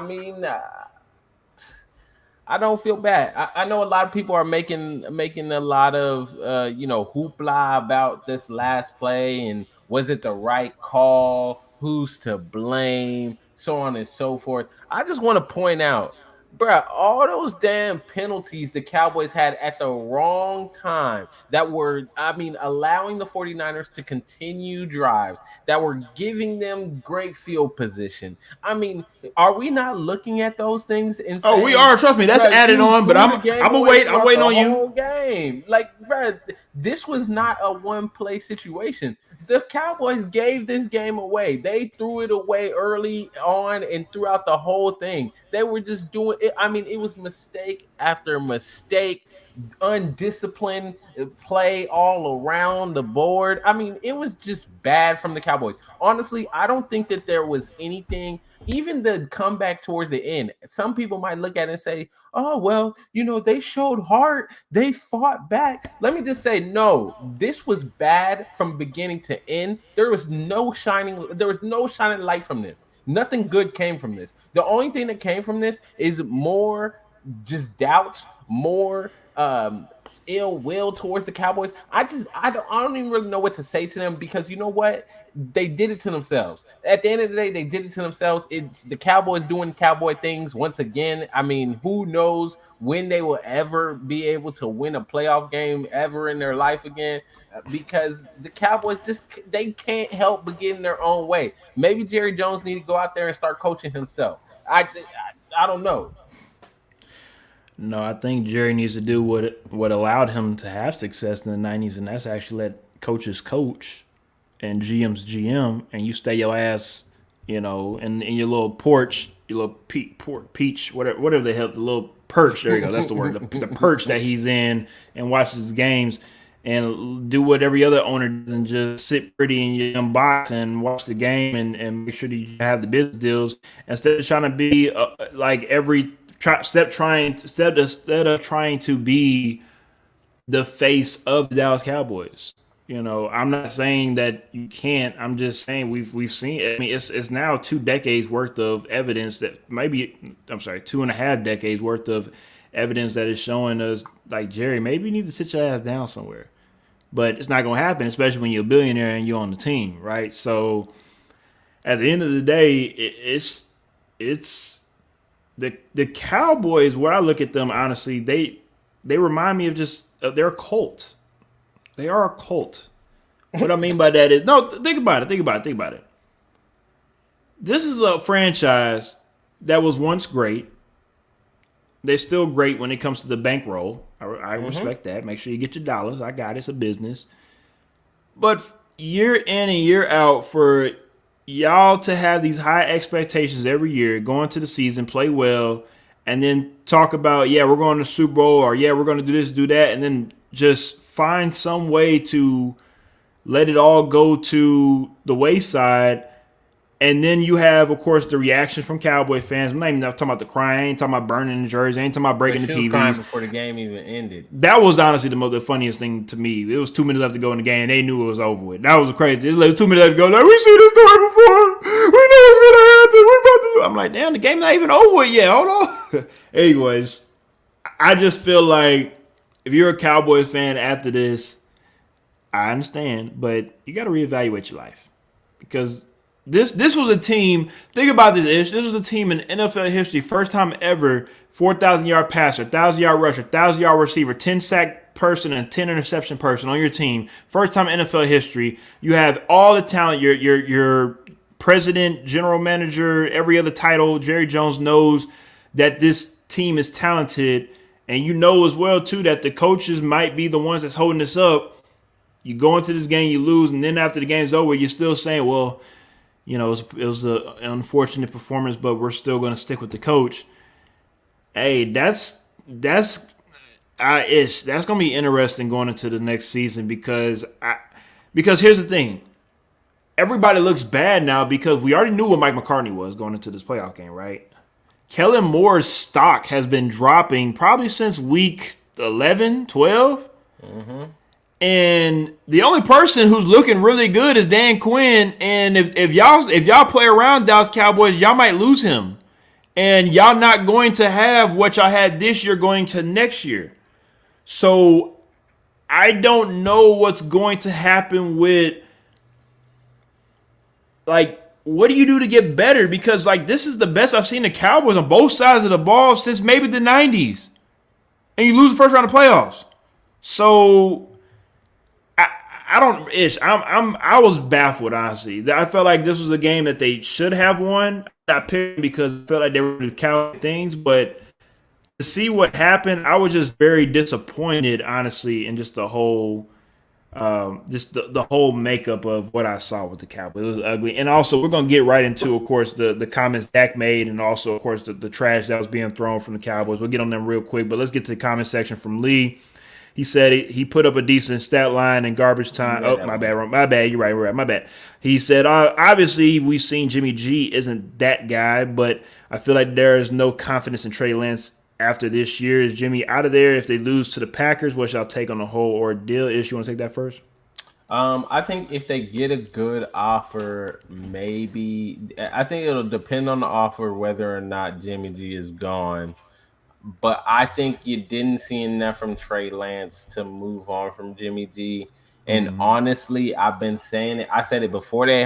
I don't feel bad. I know a lot of people are making a lot of hoopla about this last play and was it the right call? Who's to blame? So on and so forth. I just want to point out, bruh, all those damn penalties the Cowboys had at the wrong time that were, I mean, allowing the 49ers to continue drives that were giving them great field position. I mean, are we not looking at those things and Oh, we saying, are. Trust me, that's bro, added you on. But threw I'm the game I'm gonna away wait. I'm throughout waiting the on you. whole game? Like, bro, this was not a one play situation. The Cowboys gave this game away. They threw it away early on and throughout the whole thing. They were just doing it. I mean, it was mistake after mistake, undisciplined play all around the board. I mean, it was just bad from the Cowboys. Honestly, I don't think that there was anything, even the comeback towards the end. Some people might look at it and say, oh, well, they showed heart. They fought back. Let me just say, no, this was bad from beginning to end. There was no shining light from this. Nothing good came from this. The only thing that came from this is more just doubts, more ill will towards the Cowboys. I don't even really know what to say to them, because you know what? They did it to themselves. At the end of the day, they did it to themselves. It's the Cowboys doing Cowboy things once again. I mean, who knows when they will ever be able to win a playoff game ever in their life again, because the Cowboys they can't help but get in their own way. Maybe Jerry Jones need to go out there and start coaching himself. I don't know. No, I think Jerry needs to do what allowed him to have success in the '90s, and that's actually let coaches coach and GMs GM, and you stay your ass, in your little porch, your little peach, whatever the hell, the little perch. There you go. That's the word. The perch that he's in, and watches his games, and do what every other owner does, and just sit pretty in your box and watch the game, and make sure that you have the business deals instead of trying to be like every instead of trying to be the face of the Dallas Cowboys. I'm not saying that you can't. I'm just saying we've seen. I mean, it's now 2 decades worth of evidence that maybe, I'm sorry, 2.5 decades worth of evidence that is showing us, like, Jerry, maybe you need to sit your ass down somewhere. But it's not going to happen, especially when you're a billionaire and you're on the team, right? So at the end of the day, it's the Cowboys. When I look at them, honestly, they remind me of they're a cult. They are a cult. What I mean by that is, no, think about it. This is a franchise that was once great. They're still great when it comes to the bankroll. I respect that. Make sure you get your dollars. I got it. It's a business. But year in and year out, for y'all to have these high expectations every year, go into the season, play well, and then talk about, yeah, we're going to the Super Bowl, or yeah, we're going to do this, do that, and then just find some way to let it all go to the wayside. And then you have, of course, the reaction from Cowboy fans. I'm not even talking about the crying. I ain't talking about burning the jerseys. I ain't talking about breaking the TVs. Crying before the game even ended. That was honestly the funniest thing to me. It was 2 minutes left to go in the game. They knew it was over with. That was crazy. It was 2 minutes left to go. Like, we seen this story before. We know what's going to happen. We about to do. I'm like, damn, the game's not even over with yet. Hold on. Anyways, I just feel like if you're a Cowboys fan after this, I understand, but you got to reevaluate your life, because this was a team. Think about this, Ish. This was a team in NFL history, first time ever, 4,000-yard passer, 1,000-yard rusher, 1,000-yard receiver, 10-sack person, and 10-interception person on your team. First time in NFL history. You have all the talent. Your president, general manager, every other title. Jerry Jones knows that this team is talented, and you know as well too that the coaches might be the ones that's holding this up. You go into this game, you lose, and then after the game's over, you're still saying, well, it was an unfortunate performance, but we're still going to stick with the coach. Hey, that's going to be interesting going into the next season, because here's the thing. Everybody looks bad now because we already knew what Mike McCartney was going into this playoff game, right? Kellen Moore's stock has been dropping probably since week 11, 12. Mm-hmm. And the only person who's looking really good is Dan Quinn. And if y'all play around Dallas Cowboys, y'all might lose him. And y'all not going to have what y'all had this year going to next year. So I don't know what's going to happen with, like, what do you do to get better? Because, like, this is the best I've seen the Cowboys on both sides of the ball since maybe the 90s. And you lose the first round of playoffs. So I don't ish. I was baffled, honestly. I felt like this was a game that they should have won. I picked because I felt like they were counting things, but to see what happened, I was just very disappointed, honestly, in just the whole just the whole makeup of what I saw with the Cowboys. It was ugly. And also, we're going to get right into, of course, the comments Dak made, and also, of course, the trash that was being thrown from the Cowboys. We'll get on them real quick, but let's get to the comment section from Lee. He said he put up a decent stat line in garbage time. Oh, my bad. You're right. My bad. He said, obviously, we've seen Jimmy G isn't that guy, but I feel like there is no confidence in Trey Lance after this year. Is Jimmy out of there if they lose to the Packers? What's y'all take on the whole ordeal? Ish, you want to take that first? I think if they get a good offer, maybe. I think it'll depend on the offer whether or not Jimmy G is gone. But I think you didn't see enough from Trey Lance to move on from Jimmy G. And honestly, I've been saying it. I said it before they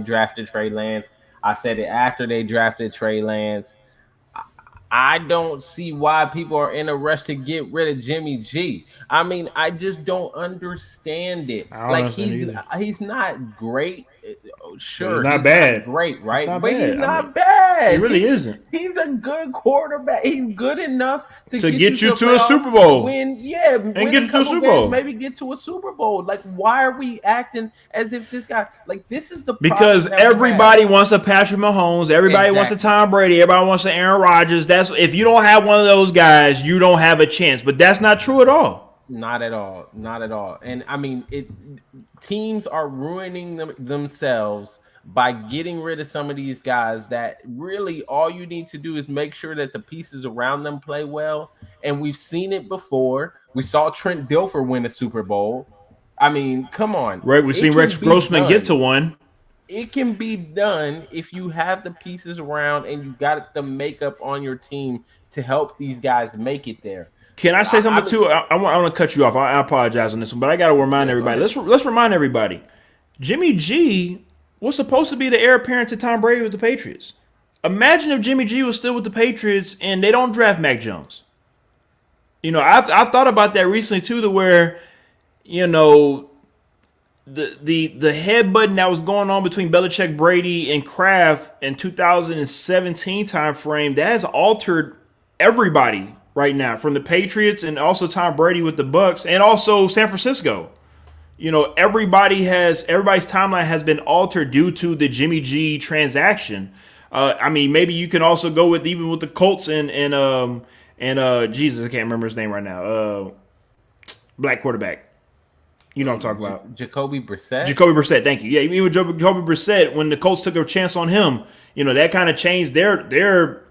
drafted Trey Lance. I said it after they drafted Trey Lance. I don't see why people are in a rush to get rid of Jimmy G. I mean, I just don't understand it. Like he's not great. Sure, he's not bad. Not great, right? But bad. He's not bad. He really isn't. He's a good quarterback. He's good enough to get you to a Super Bowl. Win and get to a Super Bowl. Maybe get to a Super Bowl. Like, why are we acting as if this guy? Like, this is the because everybody wants a Patrick Mahomes. Everybody wants a Tom Brady. Everybody wants an Aaron Rodgers. That's if you don't have one of those guys, you don't have a chance. But that's not true at all. Not at all. And I mean, teams are ruining themselves by getting rid of some of these guys that really all you need to do is make sure that the pieces around them play well. And we've seen it before. We saw Trent Dilfer win a Super Bowl. I mean, come on. Right, we've seen Rex Grossman get to one. It can be done if you have the pieces around and you got the makeup on your team to help these guys make it there. Can I say something too? I want to cut you off. I apologize on this one, but I got to remind everybody. Let's remind everybody. Jimmy G was supposed to be the heir apparent to Tom Brady with the Patriots. Imagine if Jimmy G was still with the Patriots and they don't draft Mac Jones. You know, I've thought about that recently too, to where, you know, the headbutting that was going on between Belichick, Brady, and Kraft in 2017 timeframe, that has altered everybody right now, from the Patriots and also Tom Brady with the Bucks and also San Francisco. You know, everybody's timeline has been altered due to the Jimmy G transaction. I mean, maybe you can also go with even with the Colts and Jesus, I can't remember his name right now. Black quarterback. You know what I'm talking about. Jacoby Brissett. Jacoby Brissett, thank you. Yeah, even with Jacoby Brissett, when the Colts took a chance on him, you know, that kind of changed their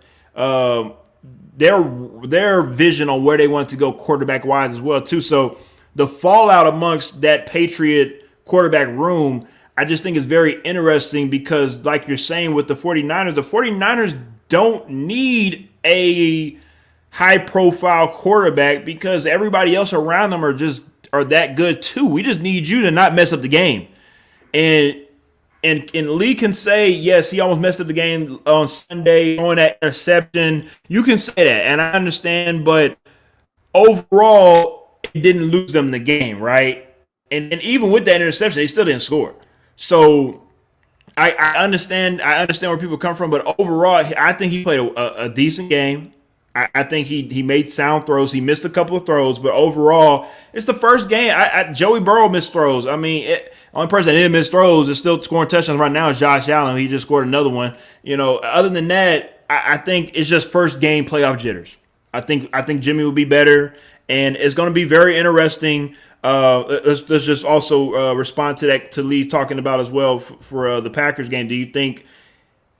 vision on where they wanted to go quarterback wise as well too. So the fallout amongst that Patriot quarterback room, I just think is very interesting because, like you're saying with the 49ers don't need a high profile quarterback because everybody else around them are that good too. We just need you to not mess up the game. And Lee can say, yes, he almost messed up the game on Sunday, throwing that interception. You can say that, and I understand, but overall, it didn't lose them the game, right? And even with that interception, they still didn't score. So I understand where people come from, but overall, I think he played a decent game. I think he made sound throws. He missed a couple of throws, but overall, it's the first game. Joey Burrow missed throws. I mean, only person that didn't miss throws is still scoring touchdowns right now is Josh Allen. He just scored another one. You know, other than that, I think it's just first game playoff jitters. I think Jimmy will be better, and it's going to be very interesting. Let's just also respond to that, to Lee talking about as well for the Packers game. Do you think,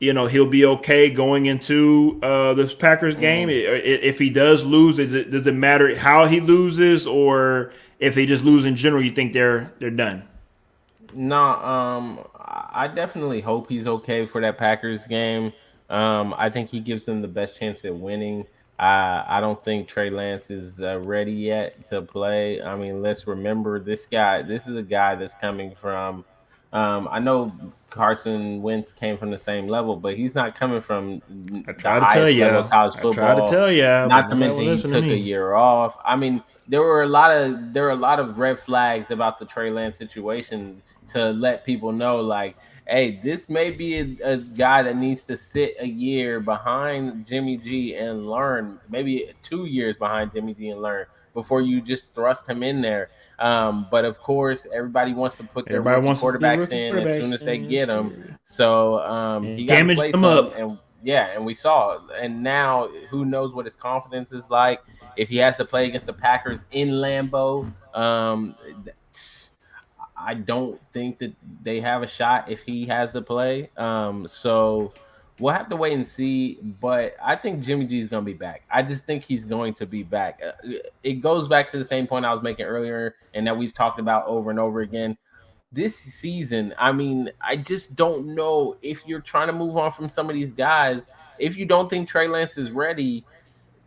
you know, he'll be okay going into this Packers game? If he does lose, does it matter how he loses, or if he just loses in general, you think they're done? No, I definitely hope he's okay for that Packers game. I think he gives them the best chance at winning. I don't think Trey Lance is ready yet to play. I mean, let's remember this guy. This is a guy that's coming from. I know Carson Wentz came from the same level, but he's not coming from I the tried to tell highest level of ya. college I tried to football. tell ya, but Not to nobody mention will he listen to took a me. year off. I mean, there were a lot of red flags about the Trey Lance situation to let people know, like, hey, this may be a guy that needs to sit a year behind Jimmy G and learn, maybe 2 years behind Jimmy G and learn before you just thrust him in there. But of course, everybody wants to put their Everybody rookie wants to see quarterbacks rookie in as soon quarterbacks. as they Yes, get them. sir. So he And got to damage play them some, up. and yeah, and we saw. And now, who knows what his confidence is like if he has to play against the Packers in Lambeau. I don't think that they have a shot if he has to play. So we'll have to wait and see. But I think Jimmy G is going to be back. I just think he's going to be back. It goes back to the same point I was making earlier, and that we've talked about over and over again. This season, I mean, I just don't know if you're trying to move on from some of these guys. If you don't think Trey Lance is ready,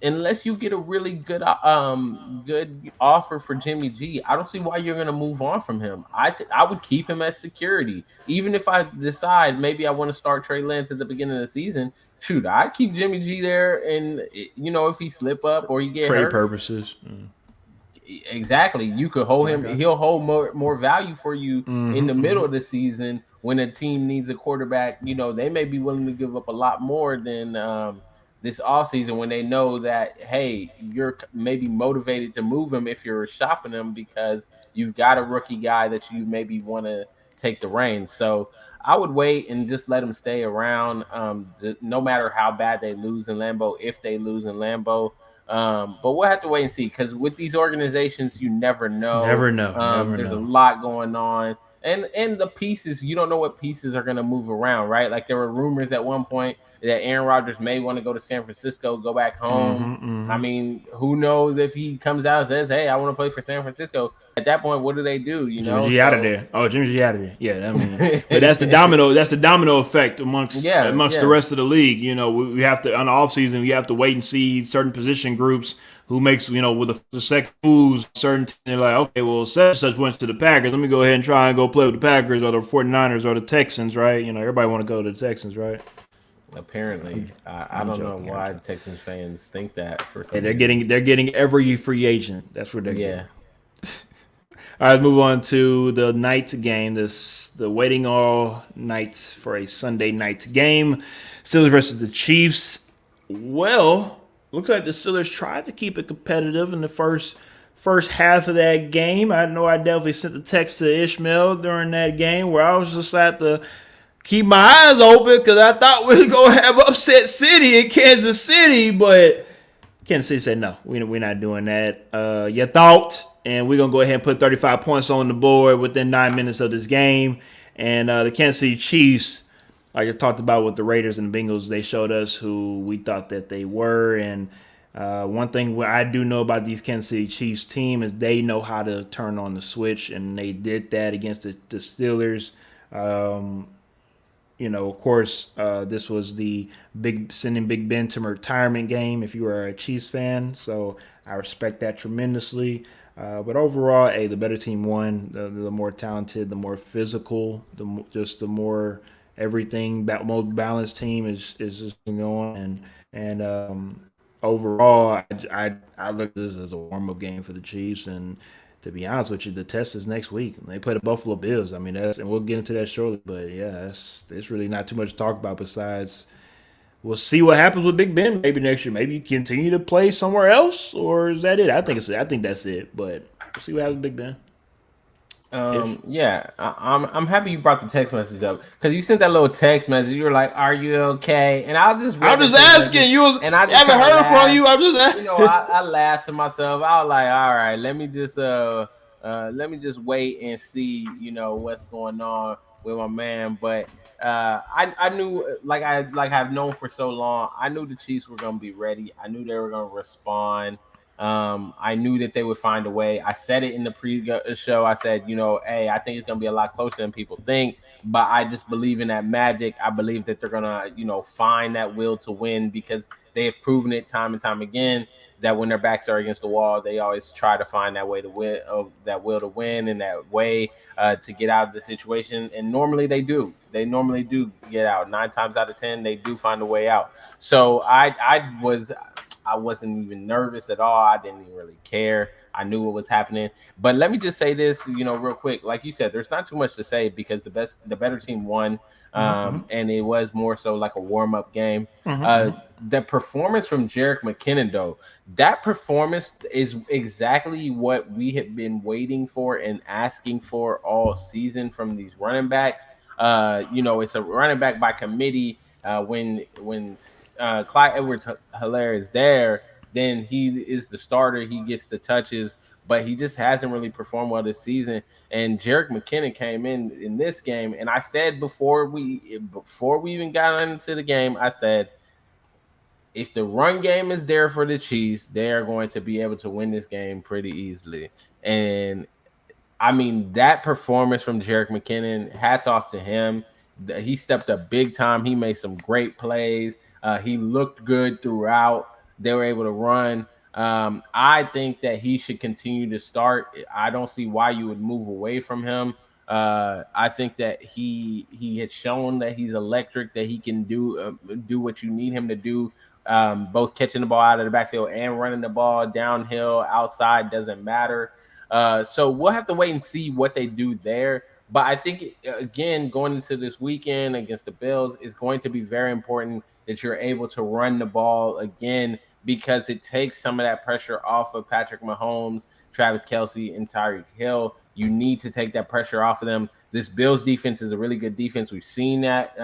unless you get a really good offer for Jimmy G, I don't see why you're gonna move on from him. I would keep him as security, even if I decide maybe I want to start Trey Lance at the beginning of the season. Shoot, I'd keep Jimmy G there, and if he slip up or he get Trade hurt, purposes. exactly, you could hold I him. got you. He'll hold more value for you in the Mm-hmm. middle of the season when a team needs a quarterback. They may be willing to give up a lot more than this offseason when they know that, hey, you're maybe motivated to move him if you're shopping him because you've got a rookie guy that you maybe want to take the reins. So I would wait and just let him stay around, no matter how bad they lose in Lambeau, if they lose in Lambeau. But we'll have to wait and see because with these organizations, you never know. Never know. Never There's a know. lot going on, and the pieces, you don't know what pieces are going to move around, right? Like there were rumors at one point that Aaron Rodgers may want to go to San Francisco, go back home. Mm-hmm. I Mm-hmm. mean, who knows if he comes out and says, "Hey, I want to play for San Francisco." At that point, what do they do? Jimmy G out of So there. Oh, Jimmy G out of there. Yeah, I mean, but that's the domino. That's the domino effect yeah, amongst the yeah. rest of the league. We have to on the offseason, we have to wait and see certain position groups who makes with the second moves. Certain they're like, okay, well, such went to the Packers. Let me go ahead and try and go play with the Packers or the 49ers or the Texans, right? Everybody want to go to the Texans, right? Apparently, I I'm don't know joking. I'm why joking. Texans fans think that for Hey, some reason. they're getting every free agent. That's what they're getting. Yeah. All right, move on to the night game. The waiting all night for a Sunday night game. Steelers versus the Chiefs. Well, looks like the Steelers tried to keep it competitive in the first half of that game. I know I definitely sent a text to Ishmael during that game where I was just at to keep my eyes open because I thought we were gonna have upset city in Kansas City, but Kansas City said no, we're not doing that. You thought, and we're gonna go ahead and put 35 points on the board within 9 minutes of this game. And the Kansas City Chiefs, like I talked about with the Raiders and the Bengals, they showed us who we thought that they were. And one thing I do know about these Kansas City Chiefs team is they know how to turn on the switch, and they did that against the Steelers. Of course, this was the sending Big Ben to retirement game if you are a Chiefs fan. So I respect that tremendously. But overall, the better team won. The more talented, the more physical, the more everything. Most balanced team is just going and overall, I look at this as a warm up game for the Chiefs. And to be honest with you, the test is next week. They play the Buffalo Bills. I mean, and we'll get into that shortly. But yeah, it's really not too much to talk about besides we'll see what happens with Big Ben maybe next year. Maybe you continue to play somewhere else, or is that it? I think that's it. But we'll see what happens with Big Ben. Ish. Yeah, I'm happy you brought the text message up because you sent that little text message. You were like, "Are you okay?" And I just read I'm the just text asking. message, You and I just haven't kind of heard from you. laughed. I'm just asking. I laughed to myself. I was like, "All right, let me just wait and see, what's going on with my man." But I knew, like I've known for so long, I knew the Chiefs were gonna be ready. I knew they were gonna respond. I knew that they would find a way. I said it in the pre-show. I said, hey, I think it's going to be a lot closer than people think, but I just believe in that magic. I believe that they're going to, find that will to win because they have proven it time and time again that when their backs are against the wall, they always try to find that way to win, that will to win, and that way to get out of the situation. And normally they do. They normally do get out. 9 times out of 10, they do find a way out. So I wasn't even nervous at all. I didn't even really care. I knew what was happening. But let me just say this, real quick. Like you said, there's not too much to say because the better team won, and it was more so like a warm up game. The performance from Jerick McKinnon, though, that performance is exactly what we have been waiting for and asking for all season from these running backs. It's a running back by committee. When Clyde Edwards-Helaire is there, then he is the starter. He gets the touches, but he just hasn't really performed well this season. And Jerick McKinnon came in this game, and I said before we even got into the game, I said, if the run game is there for the Chiefs, they are going to be able to win this game pretty easily. And I mean, that performance from Jerick McKinnon, hats off to him. He stepped up big time. He made some great plays. He looked good throughout. They were able to run. I think that he should continue to start. I don't see why you would move away from him. I think that he has shown that he's electric, that he can do what you need him to do. Both catching the ball out of the backfield and running the ball downhill, outside, doesn't matter. So we'll have to wait and see what they do there. But I think, again, going into this weekend against the Bills is going to be very important that you're able to run the ball again because it takes some of that pressure off of Patrick Mahomes, Travis Kelce, and Tyreek Hill. You need to take that pressure off of them. This Bills defense is a really good defense. We've seen that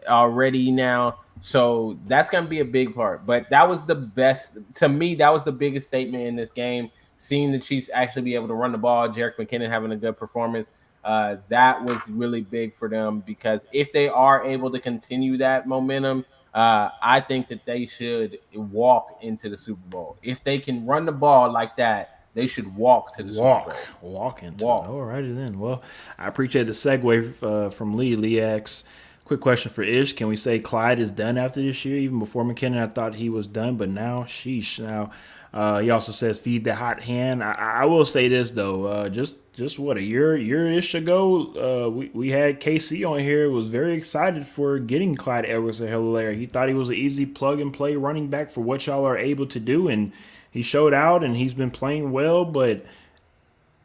already now. So that's going to be a big part. But that was the best. To me, that was the biggest statement in this game. Seeing the Chiefs actually be able to run the ball, Jerick McKinnon having a good performance, that was really big for them because if they are able to continue that momentum, I think that they should walk into the Super Bowl. If they can run the ball like that, they should walk to the Super Bowl. Walk into it. All righty then. Well, I appreciate the segue from Lee. Lee asks, quick question for Ish. Can we say Clyde is done after this year? Even before McKinnon, I thought he was done, but now, sheesh. Now, he also says, feed the hot hand. I will say this, though. Just what, a year-ish ago, we had KC on here, was very excited for getting Clyde Edwards-Helaire. He thought he was an easy plug-and-play running back for what y'all are able to do, and he showed out, and he's been playing well, but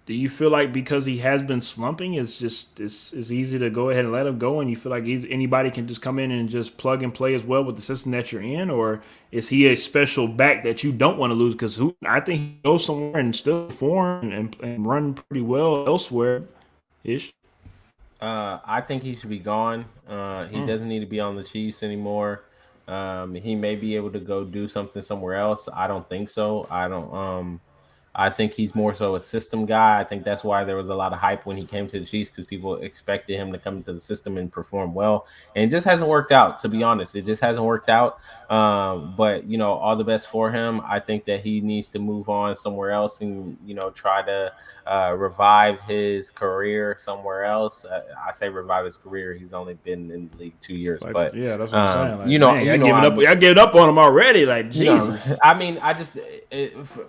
do you feel like because he has been slumping, it's easy to go ahead and let him go, and you feel like anybody can just come in and just plug and play as well with the system that you're in, or is he a special back that you don't want to lose? Because I think he goes somewhere and still perform and run pretty well elsewhere, ish. I think he should be gone. He doesn't need to be on the Chiefs anymore. He may be able to go do something somewhere else. I don't think so. I don't. I think he's more so a system guy. I think that's why there was a lot of hype when he came to the Chiefs because people expected him to come into the system and perform well. And it just hasn't worked out, to be honest. It just hasn't worked out. But, all the best for him. I think that he needs to move on somewhere else and, try to revive his career somewhere else. I say revive his career. He's only been in the league 2 years. But yeah, that's what I'm saying. Y'all giving up on him already. Like, Jesus. I mean,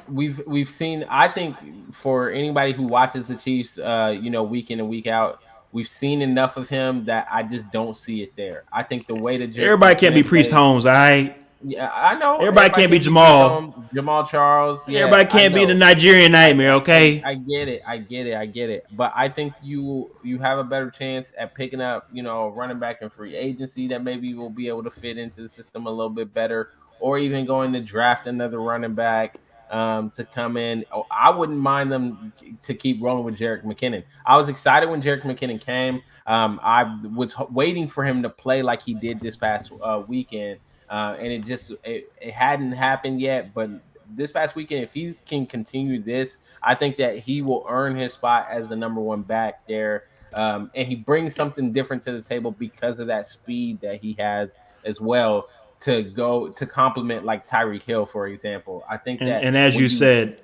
we've seen. I think for anybody who watches the Chiefs, week in and week out, we've seen enough of him that I just don't see it there. I think the way that everybody can't be Priest Holmes, all right? Yeah, I know. Everybody can't be Jamal. Jamal Charles. Yeah, everybody can't be the Nigerian Nightmare, okay? I get it. But I think you have a better chance at picking up, running back in free agency that maybe will be able to fit into the system a little bit better, or even going to draft another running back to come in. I wouldn't mind them to keep rolling with Jerick McKinnon. I was excited when Jerick McKinnon came. I was waiting for him to play like he did this past weekend. And it hadn't happened yet, but this past weekend, if he can continue this, I think that he will earn his spot as the number one back there. And he brings something different to the table because of that speed that he has as well. to go to complement like Tyreek Hill, for example. I think that And as you said,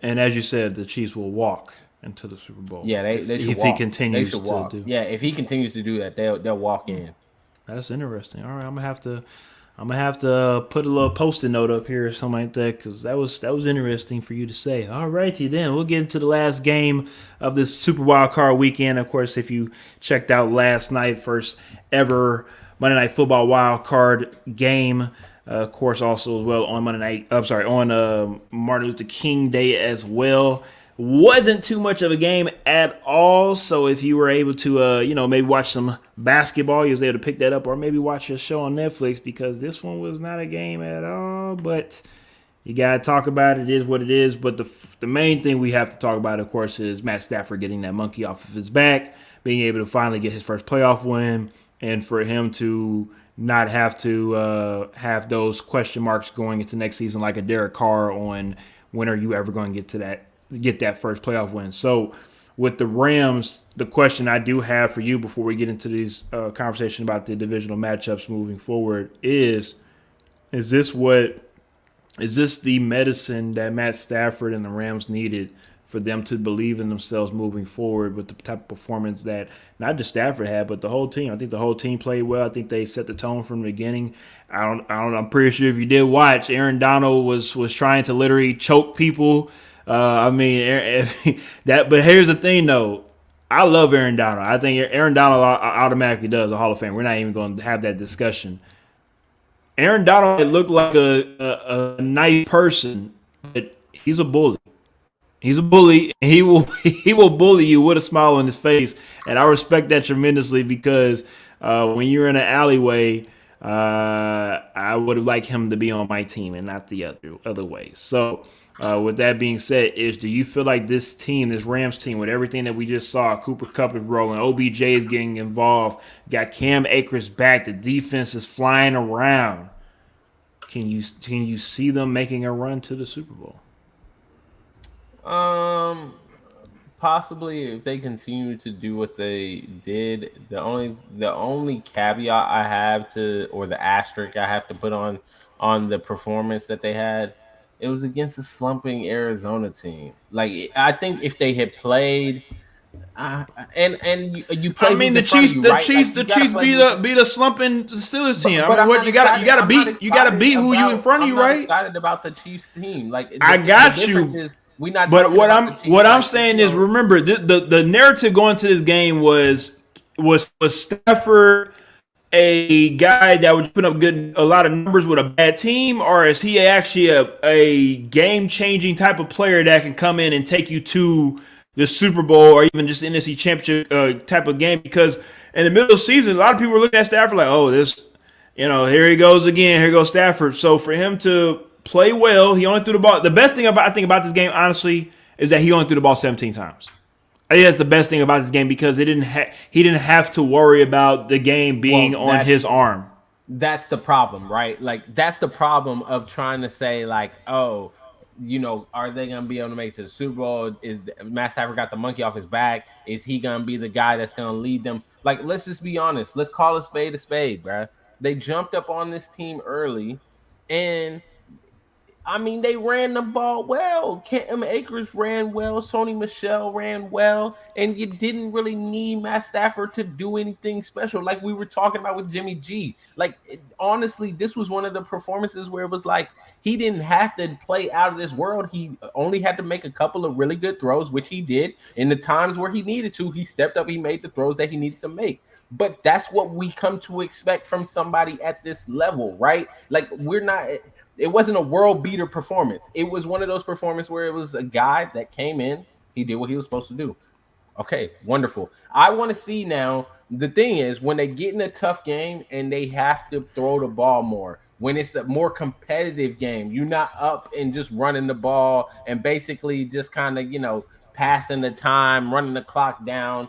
the Chiefs will walk into the Super Bowl. Yeah, they should if walk. he continues They should walk. to do. Yeah, if he continues to do that, they'll walk in. That's interesting. All right, I'm gonna have to put a little post-it note up here or something like that, because that was interesting for you to say. All righty, then we'll get into the last game of this Super Wild Card weekend. Of course, if you checked out last night, first ever Monday Night Football Wild Card game. Of course, also as well on on Martin Luther King Day as well. Wasn't too much of a game at all. So if you were able to, maybe watch some basketball, you was able to pick that up, or maybe watch a show on Netflix, because this one was not a game at all. But you gotta talk about it. It is what it is. But the main thing we have to talk about, of course, is Matt Stafford getting that monkey off of his back, being able to finally get his first playoff win, and for him to not have to have those question marks going into next season like a Derek Carr on when are you ever going to get that first playoff win. So with the Rams, the question I do have for you before we get into these conversation about the divisional matchups moving forward is this the medicine that Matt Stafford and the Rams needed for them to believe in themselves moving forward with the type of performance that not just Stafford had, but the whole team? I think the whole team played well. I think they set the tone from the beginning. I'm pretty sure if you did watch, Aaron Donald was trying to literally choke people. But here's the thing though. I love Aaron Donald. I think Aaron Donald automatically does a Hall of Fame. We're not even going to have that discussion. Aaron Donald looked like a nice person, but he's a bully. He's a bully, and he will bully you with a smile on his face, and I respect that tremendously, because when you're in an alleyway, I would have liked him to be on my team and not the other way. So, with that being said, do you feel like this team, this Rams team, with everything that we just saw, Cooper Kupp is rolling, OBJ is getting involved, got Cam Akers back, the defense is flying around, can you see them making a run to the Super Bowl? Possibly, if they continue to do what they did. The only caveat I have or the asterisk I have to put on the performance that they had, it was against a slumping Arizona team. Like, I think if they had played, and you play. I mean, the Chiefs beat a slumping Steelers team. You gotta beat who you in front of you, right? I'm excited about the Chiefs team. Like, I got you. But what I'm saying is, remember, the narrative going to this game was Stafford a guy that would put up a lot of numbers with a bad team, or is he actually a game-changing type of player that can come in and take you to the Super Bowl or even just NFC Championship type of game? Because in the middle of the season, a lot of people were looking at Stafford like, oh, here he goes again. Here goes Stafford. So for him to play well, he only threw the ball. The best thing I think about this game, honestly, is that he only threw the ball 17 times. I think that's the best thing about this game, because he didn't have to worry about the game being on his arm. That's the problem, right? Like, that's the problem of trying to say, like, oh, are they going to be able to make it to the Super Bowl? Is Matt Stafford got the monkey off his back? Is he going to be the guy that's going to lead them? Like, let's just be honest. Let's call a spade, bro. They jumped up on this team early, and I mean, they ran the ball well. Cam Akers ran well. Sony Michel ran well. And you didn't really need Matt Stafford to do anything special, like we were talking about with Jimmy G. Like, honestly, this was one of the performances where it was like he didn't have to play out of this world. He only had to make a couple of really good throws, which he did. In the times where he needed to, he stepped up. He made the throws that he needed to make. But that's what we come to expect from somebody at this level, right? Like, it wasn't a world beater performance. It was one of those performances where it was a guy that came in, he did what he was supposed to do. Okay, wonderful. I want to see now. The thing is, when they get in a tough game and they have to throw the ball more, when it's a more competitive game, you're not up and just running the ball and basically just kind of, passing the time, running the clock down.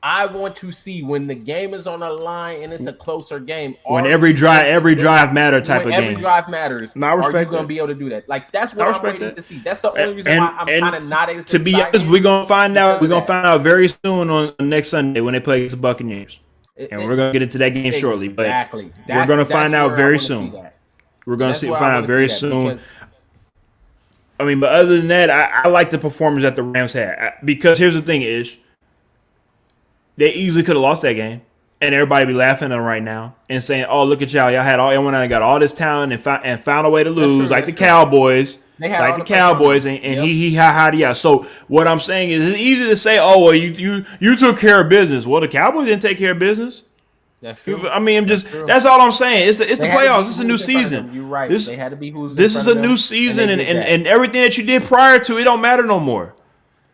I want to see when the game is on the line and it's a closer game. When every drive matter type of game. Every drive matters. No, I respect are you going to be able to do that? Like, that's what I'm waiting to see. That's the only reason why I'm kind of not excited. To be honest, we're going to find out. We're going to find out very soon on next Sunday when they play against the Buccaneers. And we're going to get into that game shortly. But we're going to find out very soon. We're going to That's where I find want out to very see that soon. because I mean, but other than that, I like the performance that the Rams had because here's the thing: is they easily could have lost that game, and everybody be laughing at them right now and saying, "Oh, look at y'all! Y'all had all everyone got all this talent and found a way to that's lose, true. like the That's true. Cowboys." They had Like all the the pressure on Cowboys them. and Yep, he ha ha yeah. So what I'm saying is it's easy to say, oh well, you took care of business. Well, the Cowboys didn't take care of business. that's true. I mean, I'm That's just true. that's all I'm saying. It's the They had to playoffs. be It's a who new was in front of season. them. You're right. This They had to be who was in this is front a of them, new and they season, did that. and everything that you did prior to it don't matter no more.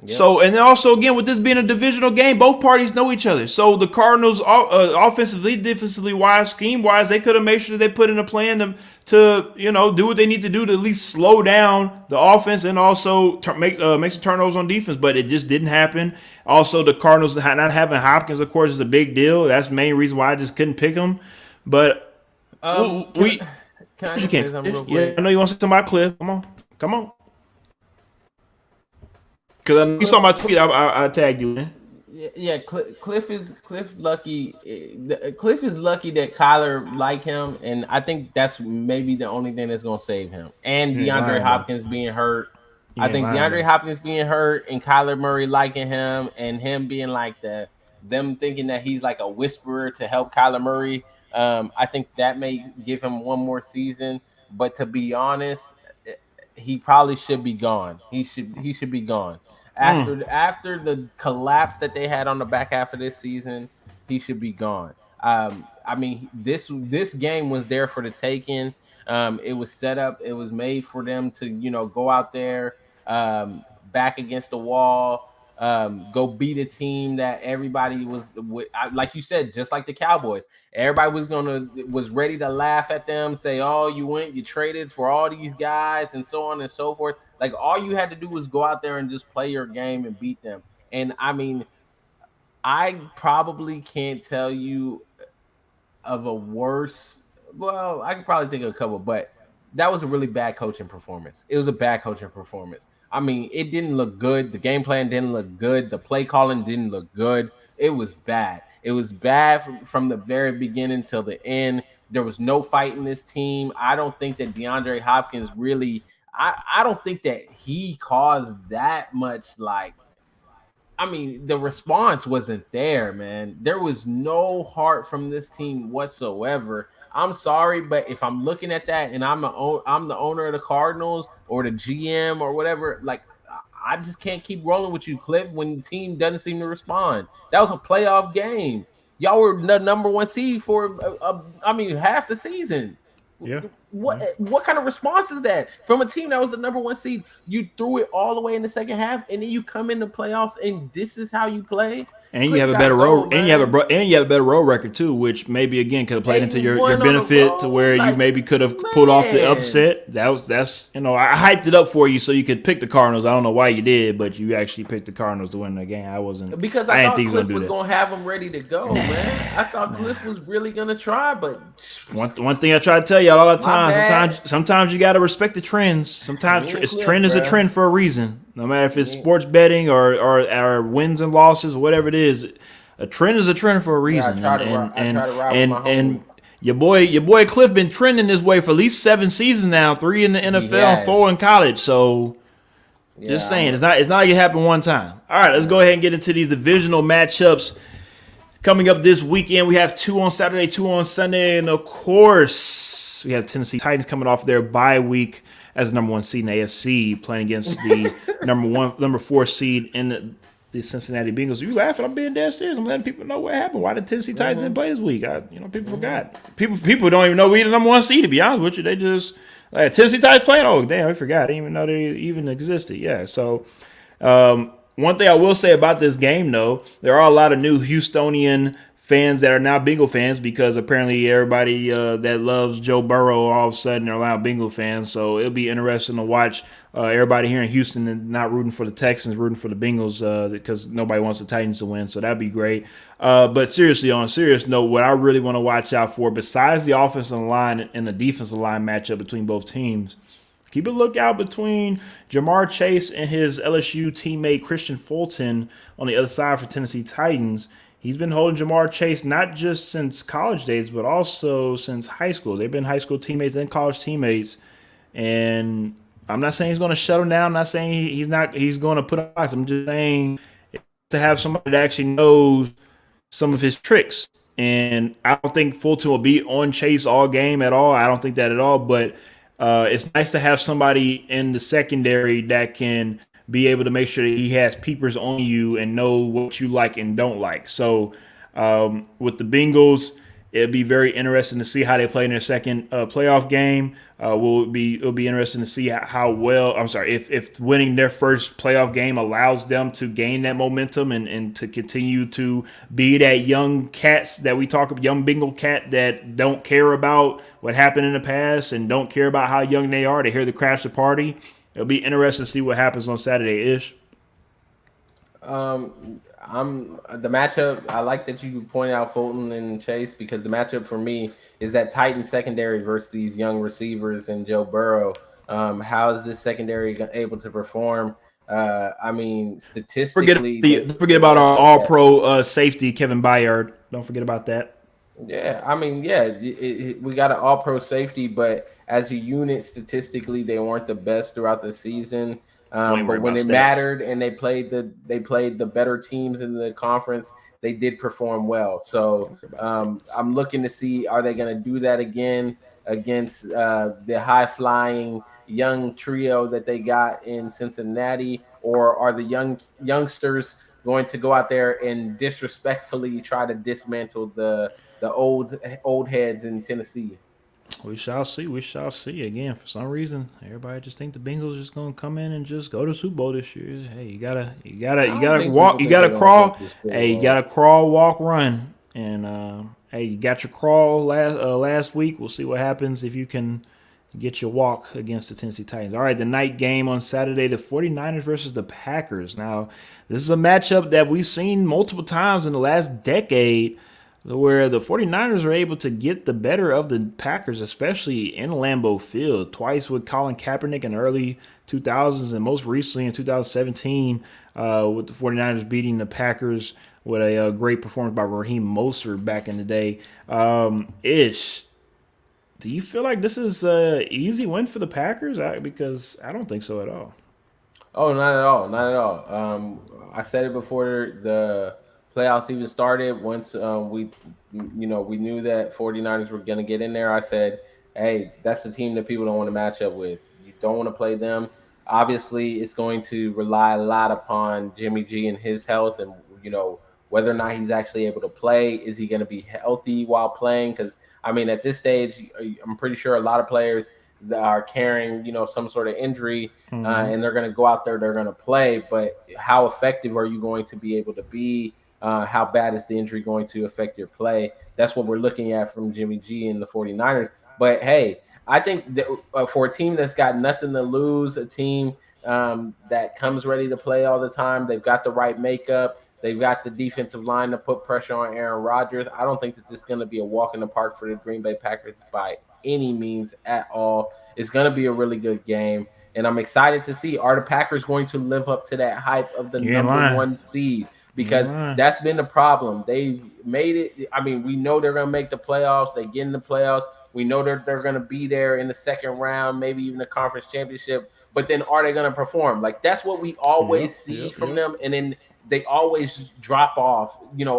Yep. So, and then also again with this being a divisional game, both parties know each other. So the Cardinals, offensively, defensively wise, scheme wise, they could have made sure they put in a plan to do what they need to do to at least slow down the offense and also make some turnovers on defense. But it just didn't happen. Also, the Cardinals not having Hopkins, of course, is a big deal. That's the main reason why I just couldn't pick them. But we Can I you just say can't. something real Yeah, quick? I know you want to say something about Cliff. Come on. Because you saw my tweet, I tagged you in. Yeah, Cliff is lucky. Cliff is lucky that Kyler like him, and I think that's maybe the only thing that's gonna save him. And You ain't DeAndre lying though. Hopkins being hurt. You I ain't think lying DeAndre though. Hopkins being hurt and Kyler Murray liking him and him being like them thinking that he's like a whisperer to help Kyler Murray. I think that may give him one more season. But to be honest, he probably should be gone. He should be gone after the collapse that they had on the back half of this season. He should be gone. I mean, this game was there for the taking. It was set up. It was made for them to go out there, back against the wall, go beat a team that everybody like you said, just like the Cowboys. Everybody was ready to laugh at them, say, "Oh, you traded for all these guys," and so on and so forth. Like all you had to do was go out there and just play your game and beat them. And I mean, I probably can't tell you of a worse. Well, I could probably think of a couple, but that was a really bad coaching performance. It was a bad coaching performance. I mean, it didn't look good. The game plan didn't look good. The play calling didn't look good. It was bad. It was bad from the very beginning till the end. There was no fight in this team. I don't think that DeAndre Hopkins really. I don't think that he caused that much I mean, the response wasn't there, man. There was no heart from this team whatsoever. I'm sorry, but if I'm looking at that and I'm the owner of the Cardinals or the GM or whatever, like I just can't keep rolling with you, Cliff, when the team doesn't seem to respond. That was a playoff game. Y'all were the number one seed for I mean half the season. Yeah. What kind of response is that from a team that was the number one seed? You threw it all the way in the second half, and then you come in the playoffs, and this is how you play. And Cliff you have a gotta better go, road, man. and you have a better road record too, which maybe again could have played into your 8-1 on the benefit to road, where you like, maybe could have pulled off the man. upset. That's I hyped it up for you so you could pick the Cardinals. I don't know why you did, but you actually picked the Cardinals to win the game. Because I I didn't thought think Cliff he was was gonna have them ready to go, man. I thought Cliff was really gonna try, but one thing I try to tell y'all all the time. bad. Sometimes you gotta respect the trends. Sometimes Me and Cliff, trend is a bruh. trend for a reason. No matter if it's sports betting or wins and losses, whatever it is. A trend is a trend for a reason. I try to ride with my and homie. your boy Cliff been trending this way for at least 7 seasons now, 3 in the NFL, and has. 4 in college. So just saying, it's not like it happened one time. All right, let's go ahead and get into these divisional matchups coming up this weekend. We have 2 on Saturday, 2 on Sunday, and of course we have Tennessee Titans coming off their bye week as the number 1 seed in the AFC, playing against the number 4 seed in the Cincinnati Bengals. You laughing? I'm being dead serious. I'm letting people know what happened. Why did Tennessee Titans didn't play this week? People forgot. People don't even know we the number 1 seed. To be honest with you, they just Tennessee Titans playing. Oh damn, we forgot. I didn't even know they even existed. Yeah. So one thing I will say about this game, though, there are a lot of new Houstonian fans that are now Bengal fans because apparently everybody that loves Joe Burrow all of a sudden are now Bengal fans. So it'll be interesting to watch everybody here in Houston and not rooting for the Texans, rooting for the Bengals because nobody wants the Titans to win. So that'd be great. But seriously, on a serious note, what I really want to watch out for, besides the offensive line and the defensive line matchup between both teams, keep a lookout between Jamar Chase and his LSU teammate Christian Fulton on the other side for Tennessee Titans. He's been holding Jamar Chase not just since college days, but also since high school. They've been high school teammates and college teammates. And I'm not saying he's going to shut him down. I'm not saying he's going to put on ice. I'm just saying to have somebody that actually knows some of his tricks. And I don't think Fulton will be on Chase all game at all. I don't think that at all. But it's nice to have somebody in the secondary that can be able to make sure that he has peepers on you and know what you like and don't like. So with the Bengals, it'll be very interesting to see how they play in their second playoff game. It'll be interesting to see how well. I'm sorry, if winning their first playoff game allows them to gain that momentum and to continue to be that young cats that we talk about, young Bengal cat that don't care about what happened in the past and don't care about how young they are. They hear the crash the party. It'll be interesting to see what happens on Saturday. Ish. I'm the matchup. I like that you pointed out Fulton and Chase because the matchup for me is that Titan secondary versus these young receivers and Joe Burrow. How is this secondary able to perform? I mean, statistically, forget about our All-Pro safety Kevin Byard. Don't forget about that. Yeah, I mean, yeah, we got an All-Pro safety, but as a unit, statistically, they weren't the best throughout the season. But when it mattered and they played the better teams in the conference, they did perform well. So I'm looking to see, are they going to do that again against the high flying young trio that they got in Cincinnati, or are the youngsters going to go out there and disrespectfully try to dismantle the old heads in Tennessee? We shall see. We shall see. Again, for some reason, everybody just think the Bengals just gonna come in and just go to Super Bowl this year. Hey, you gotta walk. You gotta crawl. Hey, you gotta crawl, walk, run. And hey, you got your crawl last week. We'll see what happens if you can get your walk against the Tennessee Titans. All right, the night game on Saturday, the 49ers versus the Packers. Now, this is a matchup that we've seen multiple times in the last decade, where the 49ers are able to get the better of the Packers, especially in Lambeau Field, twice with Colin Kaepernick in the early 2000s and most recently in 2017 with the 49ers beating the Packers with a great performance by Raheem Mostert back in the day. Ish, do you feel like this is an easy win for the Packers? Because I don't think so at all. Oh, not at all. Not at all. I said it before the playoffs even started. Once we knew that 49ers were going to get in there, I said, hey, that's the team that people don't want to match up with. You don't want to play them. Obviously, it's going to rely a lot upon Jimmy G and his health and, whether or not he's actually able to play. Is he going to be healthy while playing? Because, I mean, at this stage, I'm pretty sure a lot of players that are carrying, some sort of injury and they're going to go out there, they're going to play. But how effective are you going to be able to be? How bad is the injury going to affect your play? That's what we're looking at from Jimmy G and the 49ers. But, hey, I think that for a team that's got nothing to lose, a team that comes ready to play all the time, they've got the right makeup, they've got the defensive line to put pressure on Aaron Rodgers. I don't think that this is going to be a walk in the park for the Green Bay Packers by any means at all. It's going to be a really good game. And I'm excited to see, are the Packers going to live up to that hype of the number one seed? Because that's been the problem. They made it. I mean, we know they're going to make the playoffs. They get in the playoffs. We know they're going to be there in the second round, maybe even the conference championship. But then are they going to perform? Like, that's what we always see from them. And then they always drop off,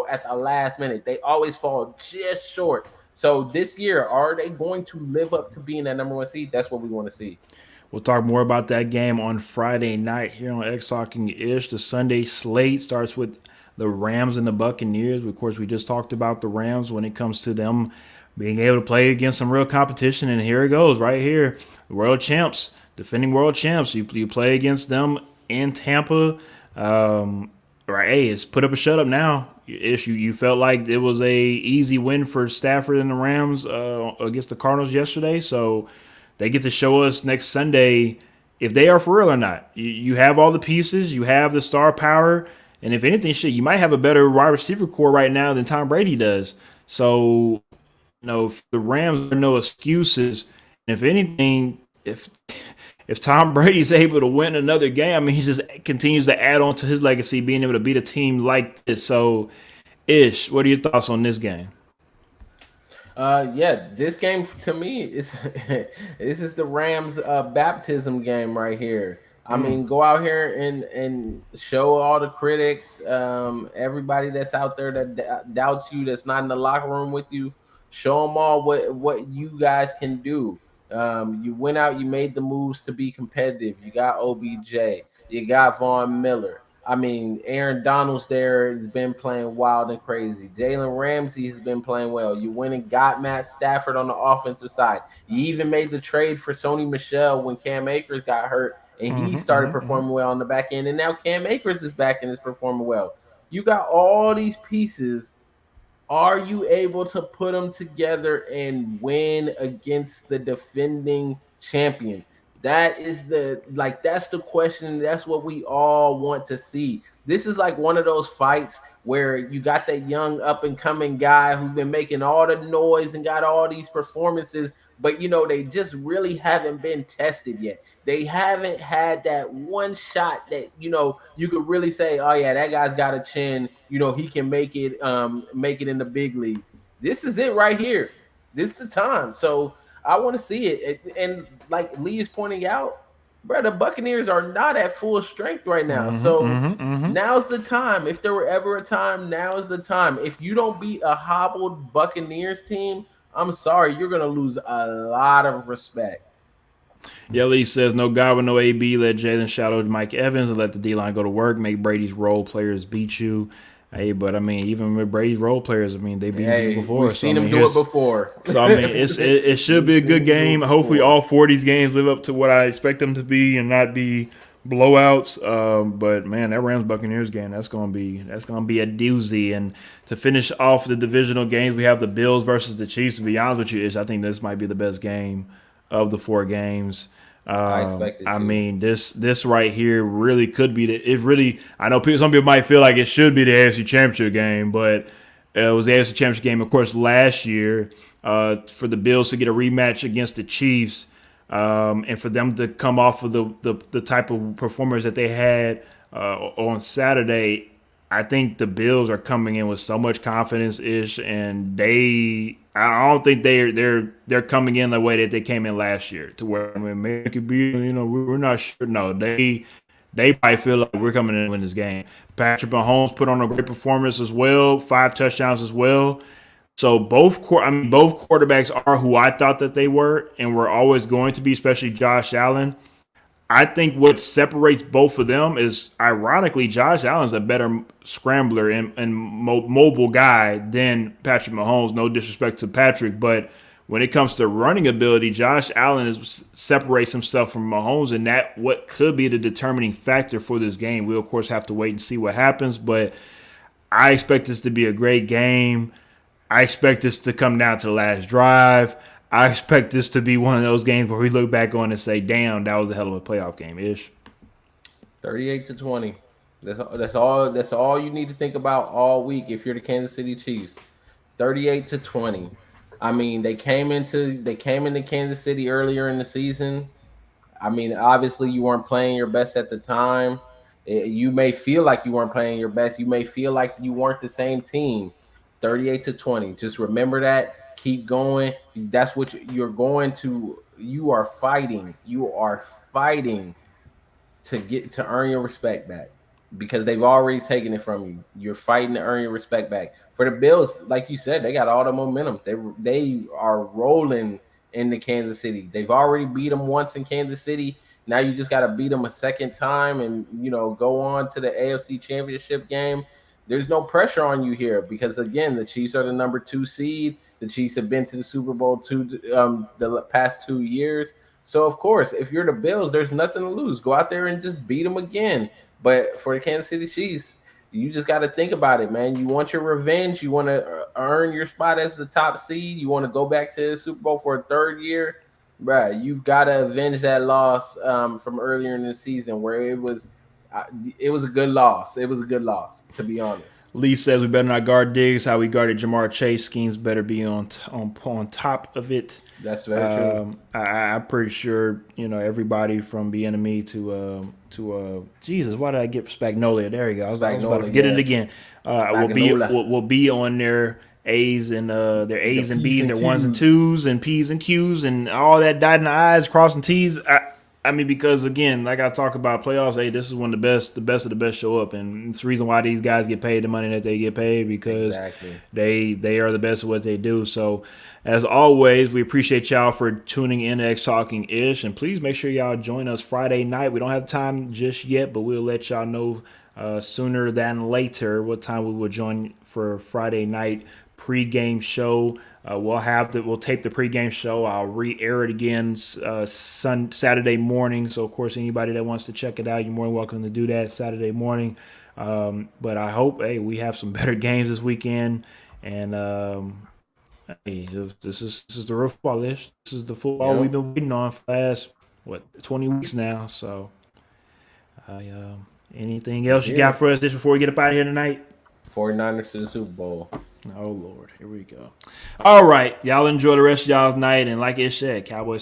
at the last minute. They always fall just short. So this year, are they going to live up to being that number one seed? That's what we want to see. We'll talk more about that game on Friday night here on X Talking Ish. The Sunday slate starts with the Rams and the Buccaneers. Of course, we just talked about the Rams when it comes to them being able to play against some real competition. And here it goes right here. The world champs, defending world champs. You play against them in Tampa. Right, hey, it's put up a shut up now. You felt like it was a easy win for Stafford and the Rams against the Cardinals yesterday. So they get to show us next Sunday if they are for real or not. You have all the pieces. You have the star power. And if anything, you might have a better wide receiver core right now than Tom Brady does. So, if the Rams are no excuses, if anything, if if Tom Brady's able to win another game, I mean, he just continues to add on to his legacy, being able to beat a team like this. So, Ish, what are your thoughts on this game? Yeah, this game to me is this is the Rams baptism game right here. I mean, go out here and show all the critics, everybody that's out there that doubts you, that's not in the locker room with you. Show them all what you guys can do. You went out, you made the moves to be competitive. You got OBJ, you got Von Miller. I mean, Aaron Donald's there has been playing wild and crazy. Jalen Ramsey has been playing well. You went and got Matt Stafford on the offensive side. You even made the trade for Sony Michel when Cam Akers got hurt and he started performing well on the back end. And now Cam Akers is back and is performing well. You got all these pieces. Are you able to put them together and win against the defending champions? That's the question. That's what we all want to see. This is like one of those fights where you got that young up and coming guy who's been making all the noise and got all these performances, but they just really haven't been tested yet. They haven't had that one shot that you could really say, oh yeah, that guy's got a chin. He can make it in the big leagues. This is it right here. This is the time. So I want to see it. And like Lee is pointing out, bro, the Buccaneers are not at full strength right now. So now's the time. If there were ever a time, now is the time. If you don't beat a hobbled Buccaneers team, I'm sorry, you're gonna lose a lot of respect. Lee says, no Godwin, no AB. Let Jalen shadow Mike Evans and let the D line go to work. Make Brady's role players beat you. Hey, but I mean, even with Brady's role players, I mean, they beat you before. We've seen him do it before. So I mean, it should be a good game. Hopefully, all 4 of these games live up to what I expect them to be and not be blowouts. But man, that Rams Buccaneers game, that's gonna be a doozy. And to finish off the divisional games, we have the Bills versus the Chiefs. To be honest with you, Ish, I think this might be the best game of the 4 games. I expect it. I mean, this right here really could be I know some people might feel like it should be the AFC Championship game, but it was the AFC Championship game, of course, last year for the Bills to get a rematch against the Chiefs, and for them to come off of the type of performance that they had on Saturday. I think the Bills are coming in with so much confidence, and I don't think they're coming in the way that they came in last year, to where maybe it could be, we're not sure. No, they probably feel like we're coming in to win this game. Patrick Mahomes put on a great performance as well, 5 touchdowns as well. So both quarterbacks are who I thought that they were, and were always going to be, especially Josh Allen. I think what separates both of them is, ironically, Josh Allen's a better scrambler and mobile guy than Patrick Mahomes. No disrespect to Patrick, but when it comes to running ability, Josh Allen separates himself from Mahomes, and that what could be the determining factor for this game. We'll, of course, have to wait and see what happens, but I expect this to be a great game. I expect this to come down to the last drive. I expect this to be one of those games where we look back on and say, damn, that was a hell of a playoff game, Ish. 38-20. That's all you need to think about all week if you're the Kansas City Chiefs. 38-20. I mean, they came into Kansas City earlier in the season. I mean, obviously you weren't playing your best at the time. You may feel like you weren't playing your best. You may feel like you weren't the same team. 38-20. Just remember that. Keep going. That's what you're going to. You are fighting. You are fighting to earn your respect back, because they've already taken it from you. You're fighting to earn your respect back. For the Bills, like you said, they got all the momentum. They are rolling into Kansas City. They've already beat them once in Kansas City. Now you just got to beat them a second time and go on to the AFC Championship game. There's no pressure on you here because, again, the Chiefs are the number 2 seed. The Chiefs have been to the Super Bowl the past 2 years. So, of course, if you're the Bills, there's nothing to lose. Go out there and just beat them again. But for the Kansas City Chiefs, you just got to think about it, man. You want your revenge. You want to earn your spot as the top seed. You want to go back to the Super Bowl for a third year. Bruh, you've got to avenge that loss from earlier in the season where it was, It was a good loss. It was a good loss, to be honest. Lee says we better not guard Diggs. How we guarded Jamar Chase. Schemes better be on top of it. That's very true. I'm pretty sure everybody from Bieniemy to Jesus. Why did I get Spagnolia? There you go. I was about to forget it again. Will be on their A's and their A's and B's, their ones and twos and P's and Q's and all that dotting the I's, crossing T's. I mean, because again, like I talk about playoffs, hey, this is when the best of the best show up, and it's the reason why these guys get paid the money that they get paid, because they are the best at what they do. So, as always, we appreciate y'all for tuning in to X Talking Ish, and please make sure y'all join us Friday night. We don't have time just yet, but we'll let y'all know sooner than later what time we will join for Friday night pregame show. We'll tape the pregame show. I'll re-air it again Saturday morning. So of course, anybody that wants to check it out, you're more than welcome to do that Saturday morning. But I hope we have some better games this weekend. And this is the real football ish. This is the football we've been waiting on for the last 20 weeks now. So anything else you got for us just before we get up out of here tonight? 49ers to the Super Bowl. Oh, Lord. Here we go. All right. Y'all enjoy the rest of y'all's night. And like it said, Cowboys